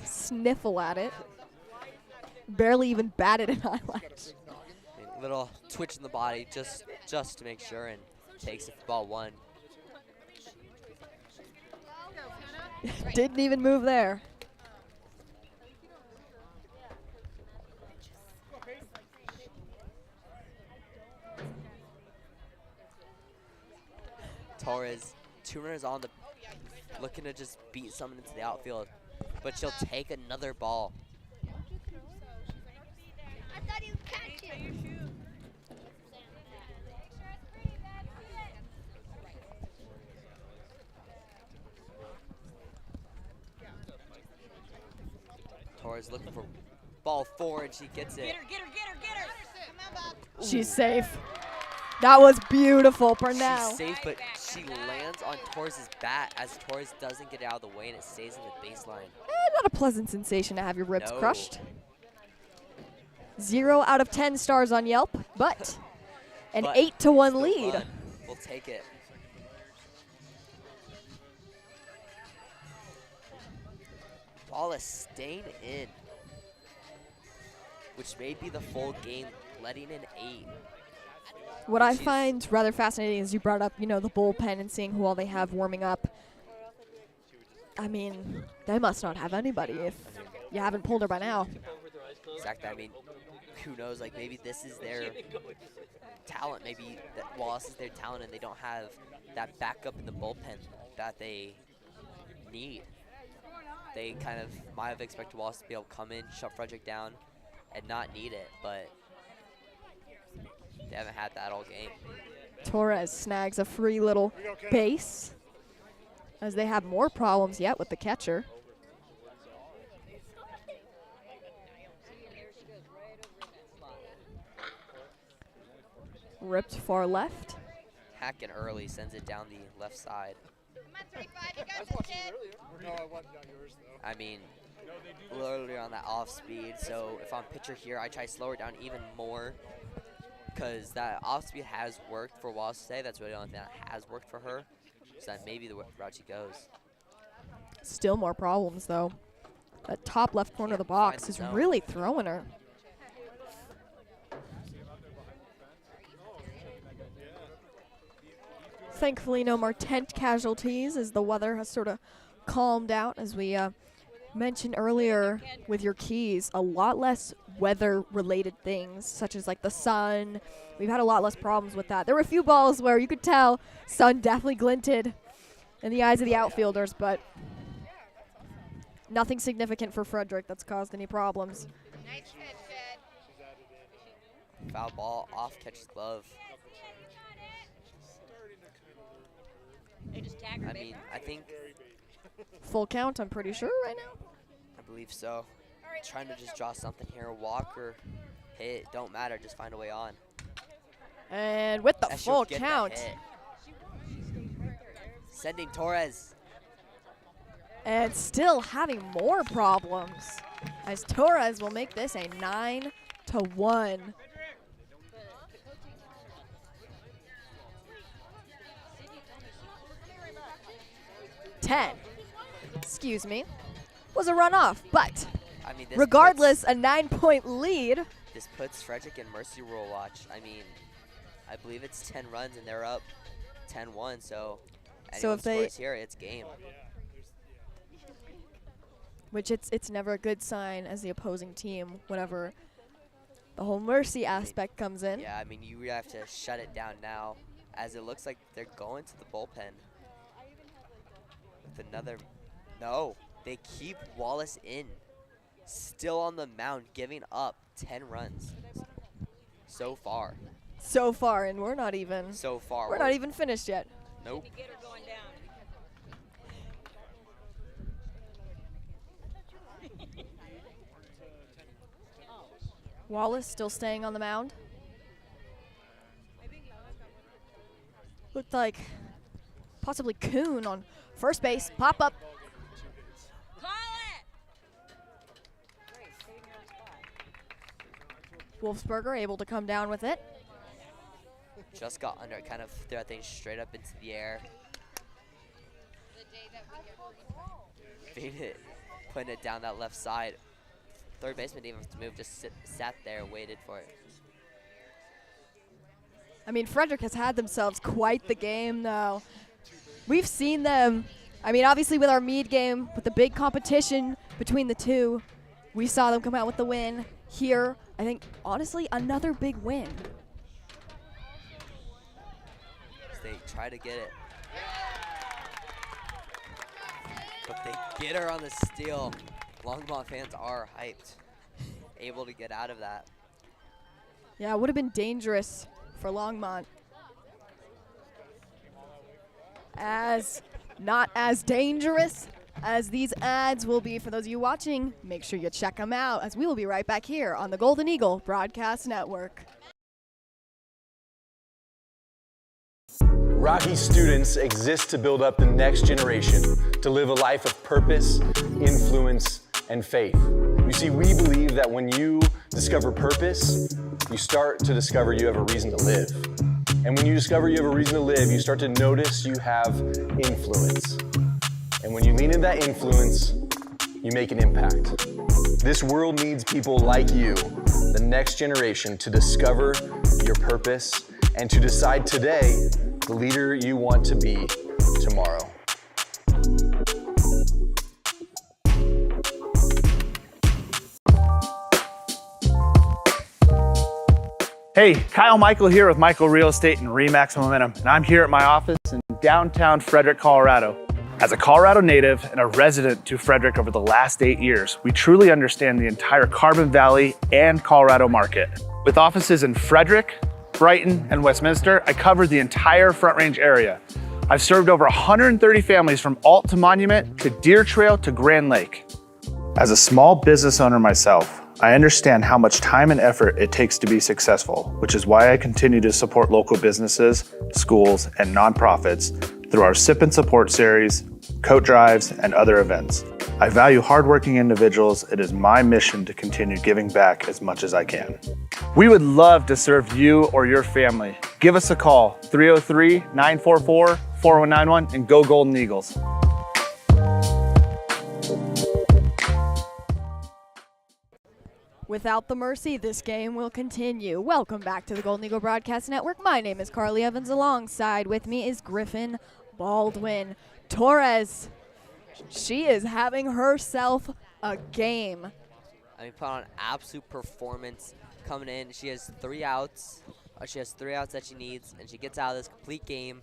sniffle at it. Barely even batted an eyelash. Little twitch in the body just to make sure, and takes it for ball 1. Didn't even move there. Torres, 2 runners on the, looking to just beat someone into the outfield, but she'll take another ball. I thought he was catching. Torres looking for ball 4, and she gets it. Get her, get her, get her, get her. Come on, Bob. She's safe. That was beautiful, Purnell. She's safe, but she lands on Torres' bat as Torres doesn't get out of the way, and it stays in the baseline. Not a pleasant sensation to have your ribs No. crushed. 0 out of 10 stars on Yelp, but an But 8-1 still lead. fun. We'll take it. Wallace staying in, which may be the full game, letting in 8. What I find rather fascinating is you brought up, the bullpen and seeing who all they have warming up. I mean, they must not have anybody if you haven't pulled her by now. Exactly. I mean, who knows? Like, maybe this is their talent. Maybe that Wallace is their talent and they don't have that backup in the bullpen that they need. They kind of might have expected Wallace to be able to come in, shut Frederick down, and not need it, but they haven't had that all game. Torres snags a free little base as they have more problems yet with the catcher. Ripped far left. Hackett early sends it down the left side. I mean, literally on that off speed, so if I'm pitcher here, I try to slow her down even more because that off speed has worked for Wallace today. That's really the only thing that has worked for her, so that may be the route she goes. Still more problems, though. That top left corner of the box is really throwing her. Thankfully, no more tent casualties as the weather has sort of calmed out. As we mentioned earlier with your keys, a lot less weather-related things, such as like the sun. We've had a lot less problems with that. There were a few balls where you could tell sun definitely glinted in the eyes of the outfielders, but nothing significant for Frederick that's caused any problems. Nice hit, Jed. Foul ball off, catches glove. I mean, I think full count, I'm pretty sure right now. I believe so. Trying to just draw something here. Walk or hit, don't matter. Just find a way on. And with the full count. Sending Torres. And still having more problems as Torres will make this a 9-1. 10, excuse me, was a runoff, but I mean, regardless, a 9-point lead. This puts Frederick in mercy rule watch. I mean, I believe it's 10 runs and they're up 10-1, so if they scores here, it's game. Which it's never a good sign as the opposing team whenever the whole mercy aspect comes in. Yeah, I mean, you really have to shut it down now, as it looks like they're going to the bullpen. With another, no, they keep Wallace in, still on the mound, giving up 10 runs so far. So far, and we're not even. So far, we're not even finished yet. Nope. Wallace still staying on the mound. Looked like possibly Kuhn on first base. Pop up. Wolfsberger able to come down with it. Just got under it, kind of threw that thing straight up into the air. Beat it, putting it down that left side. Third baseman didn't even have to move, just sat there and waited for it. I mean, Frederick has had themselves quite the game, though. We've seen them, I mean, obviously with our Meade game, with the big competition between the two, we saw them come out with the win. Here, I think, honestly, another big win. They try to get it. But they get her on the steal. Longmont fans are hyped, able to get out of that. Yeah, it would have been dangerous for Longmont. As not as dangerous as these ads will be for those of you watching. Make sure you check them out, as we will be right back here on the Golden Eagle Broadcast Network. Rocky students exist to build up the next generation, to live a life of purpose, influence, and faith. You see, we believe that when you discover purpose, you start to discover you have a reason to live. And when you discover you have a reason to live, you start to notice you have influence. And when you lean into that influence, you make an impact. This world needs people like you, the next generation, to discover your purpose and to decide today the leader you want to be tomorrow. Hey, Kyle Michael here with Michael Real Estate and Remax Momentum, and I'm here at my office in downtown Frederick, Colorado. As a Colorado native and a resident to Frederick over the last 8 years, we truly understand the entire Carbon Valley and Colorado market. With offices in Frederick, Brighton, and Westminster, I covered the entire Front Range area. I've served over 130 families from Alt to Monument to Deer Trail to Grand Lake. As a small business owner myself, I understand how much time and effort it takes to be successful, which is why I continue to support local businesses, schools, and nonprofits through our Sip and Support series, coat drives, and other events. I value hardworking individuals. It is my mission to continue giving back as much as I can. We would love to serve you or your family. Give us a call, 303-944-4191, and go Golden Eagles. Without the mercy, this game will continue. Welcome back to the Golden Eagle Broadcast Network. My name is Carly Evans. Alongside with me is Griffin Baldwin. Torres, she is having herself a game. I mean, put on an absolute performance coming in. She has 3 outs. She has 3 outs that she needs, and she gets out of this complete game.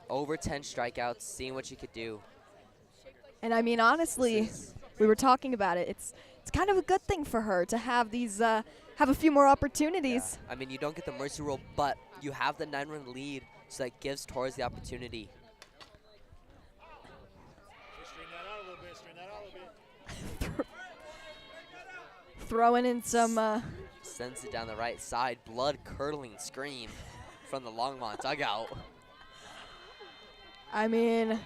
Over 10 strikeouts, seeing what she could do. And I mean, honestly, we were talking about it. It's kind of a good thing for her to have these, have a few more opportunities. Yeah. I mean, you don't get the mercy rule, but you have the 9-run lead, so that gives Torres the opportunity. Throwing in some. Sends it down the right side. Blood-curdling scream from the Longmont dugout. I mean,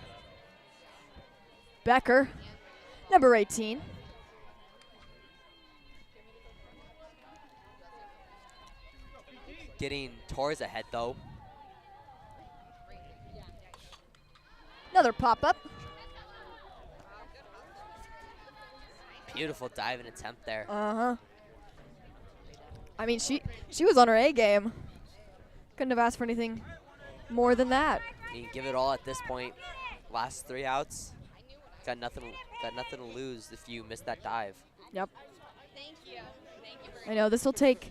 Becker, number 18. Getting Torres ahead, though. Another pop-up. Beautiful diving attempt there. Uh-huh. I mean, she was on her A game. Couldn't have asked for anything more than that. You give it all at this point. Last 3 outs. Got nothing to lose if you miss that dive. Yep. I know this will take,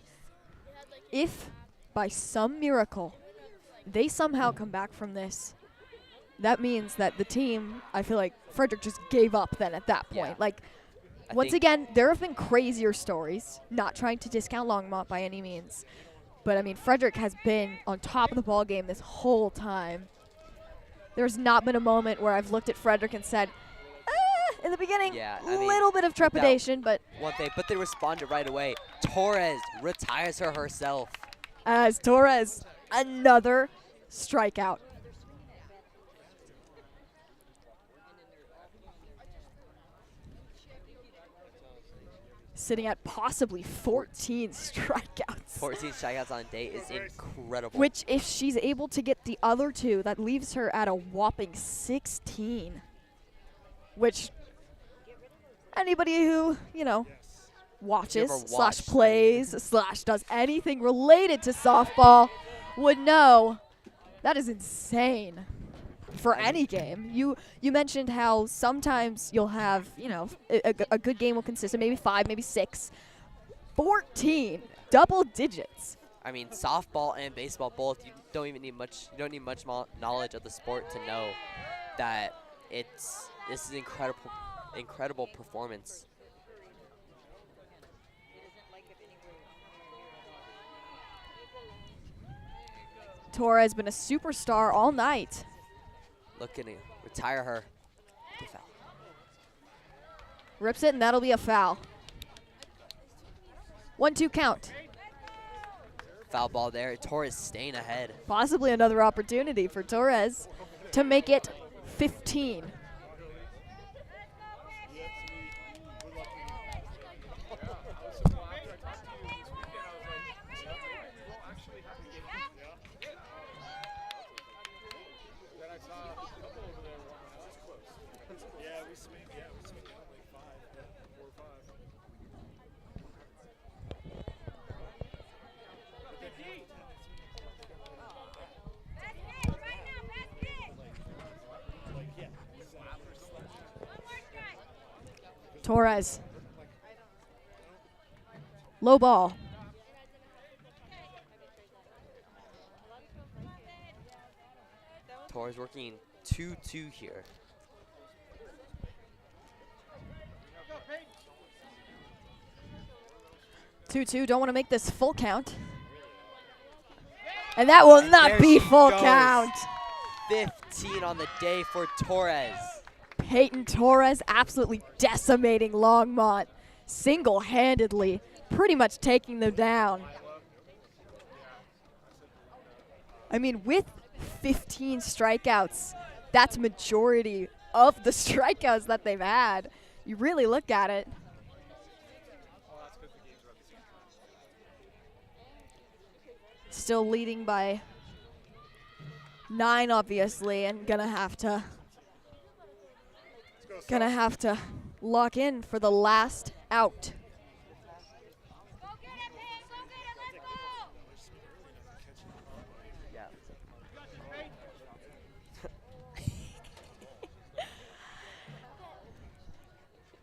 if by some miracle they somehow come back from this, that means that the team, I feel like Frederick just gave up then at that point. Yeah. Like, once again, there have been crazier stories, not trying to discount Longmont by any means. But, I mean, Frederick has been on top of the ball game this whole time. There's not been a moment where I've looked at Frederick and said, in the beginning, little bit of trepidation, but one thing, but they responded right away. Torres retires her herself. As Torres, another strikeout. Sitting at possibly 14 strikeouts. 14 strikeouts on a day is incredible. Which, if she's able to get the other 2, that leaves her at a whopping 16. Which, anybody who, watches, / plays, / does anything related to softball would know that is insane for any game. You mentioned how sometimes you'll have, a good game will consist of maybe 5, maybe 6. 14, double digits. I mean, softball and baseball both, you don't need much knowledge of the sport to know that this is incredible performance. Torres has been a superstar all night. Looking to retire her. Foul. Rips it, and that'll be a foul. 1-2 count. Foul ball there. Torres staying ahead. Possibly another opportunity for Torres to make it 15. Torres. Low ball. Torres working 2-2 here. Two, don't want to make this full count. And that will not be full count. 15 on the day for Torres. Peyton Torres absolutely decimating Longmont single-handedly, pretty much taking them down. I mean, with 15 strikeouts, that's majority of the strikeouts that they've had. You really look at it. Still leading by 9, obviously, and gonna have to lock in for the last out.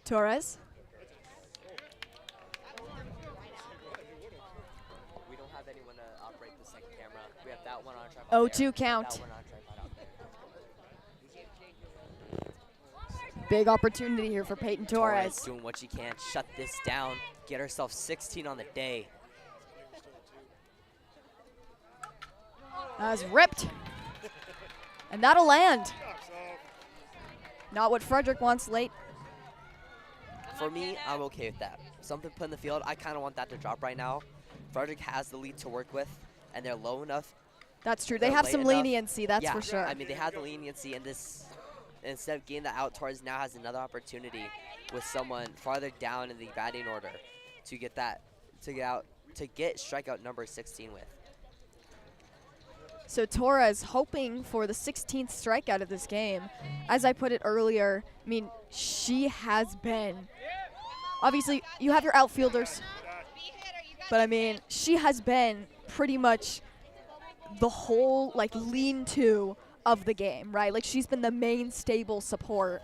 Torres. We don't have anyone to operate the second camera. We have that one on tripod. 0-2 count. Big opportunity here for Peyton Torres. Doing what she can, shut this down, get herself 16 on the day. That's ripped. And that'll land. Not what Frederick wants late. For me, I'm okay with that. Something put in the field, I kind of want that to drop right now. Frederick has the lead to work with, and they're low enough. That's true. They have some leniency, that's for sure. I mean, they have the leniency, and this, instead of getting that out, Torres now has another opportunity with someone farther down in the batting order to get that, to get strikeout number 16 with. So Torres hoping for the 16th strikeout of this game. As I put it earlier, I mean, she has been, obviously you have your outfielders, but I mean, she has been pretty much the whole like lean-to of the game, right? Like she's been the main stable support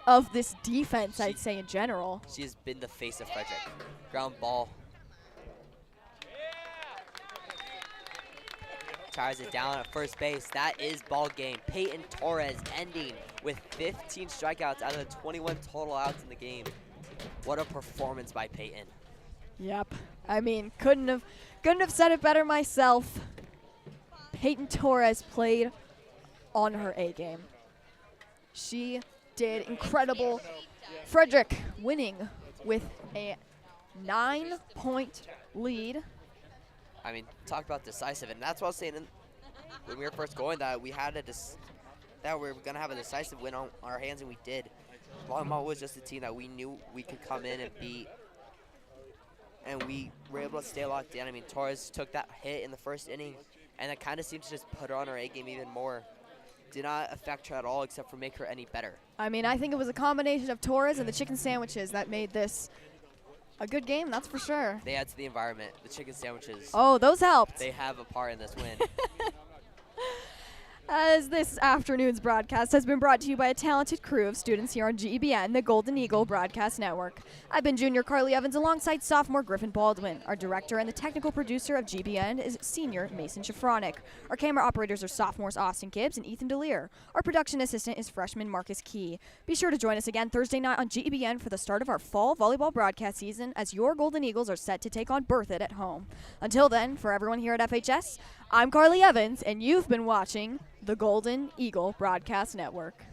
of this defense, I'd say in general. She has been the face of Frederick. Ground ball. Tires it down at first base. That is ball game. Peyton Torres ending with 15 strikeouts out of the 21 total outs in the game. What a performance by Peyton. Yep. I mean, couldn't have said it better myself. Peyton Torres played on her A game. She did incredible. Frederick winning with a 9-point lead. I mean, talk about decisive, and that's what I was saying when we were first going, that we had that we were gonna have a decisive win on our hands, and we did. Longmont was just a team that we knew we could come in and beat, and we were able to stay locked in. I mean, Torres took that hit in the first inning, and it kind of seemed to just put her on her A game even more. Did not affect her at all, except for make her any better. I mean, I think it was a combination of Torres and the chicken sandwiches that made this a good game, that's for sure. They add to the environment. The chicken sandwiches. Oh, those helped. They have a part in this win. As this afternoon's broadcast has been brought to you by a talented crew of students here on GEBN, the Golden Eagle Broadcast Network. I've been junior Carly Evans alongside sophomore Griffin Baldwin. Our director and the technical producer of GBN is senior Mason Shafronic. Our camera operators are sophomores Austin Gibbs and Ethan DeLear. Our production assistant is freshman Marcus Key. Be sure to join us again Thursday night on GEBN for the start of our fall volleyball broadcast season as your Golden Eagles are set to take on Berthoud at home. Until then, for everyone here at FHS, I'm Carly Evans, and you've been watching the Golden Eagle Broadcast Network.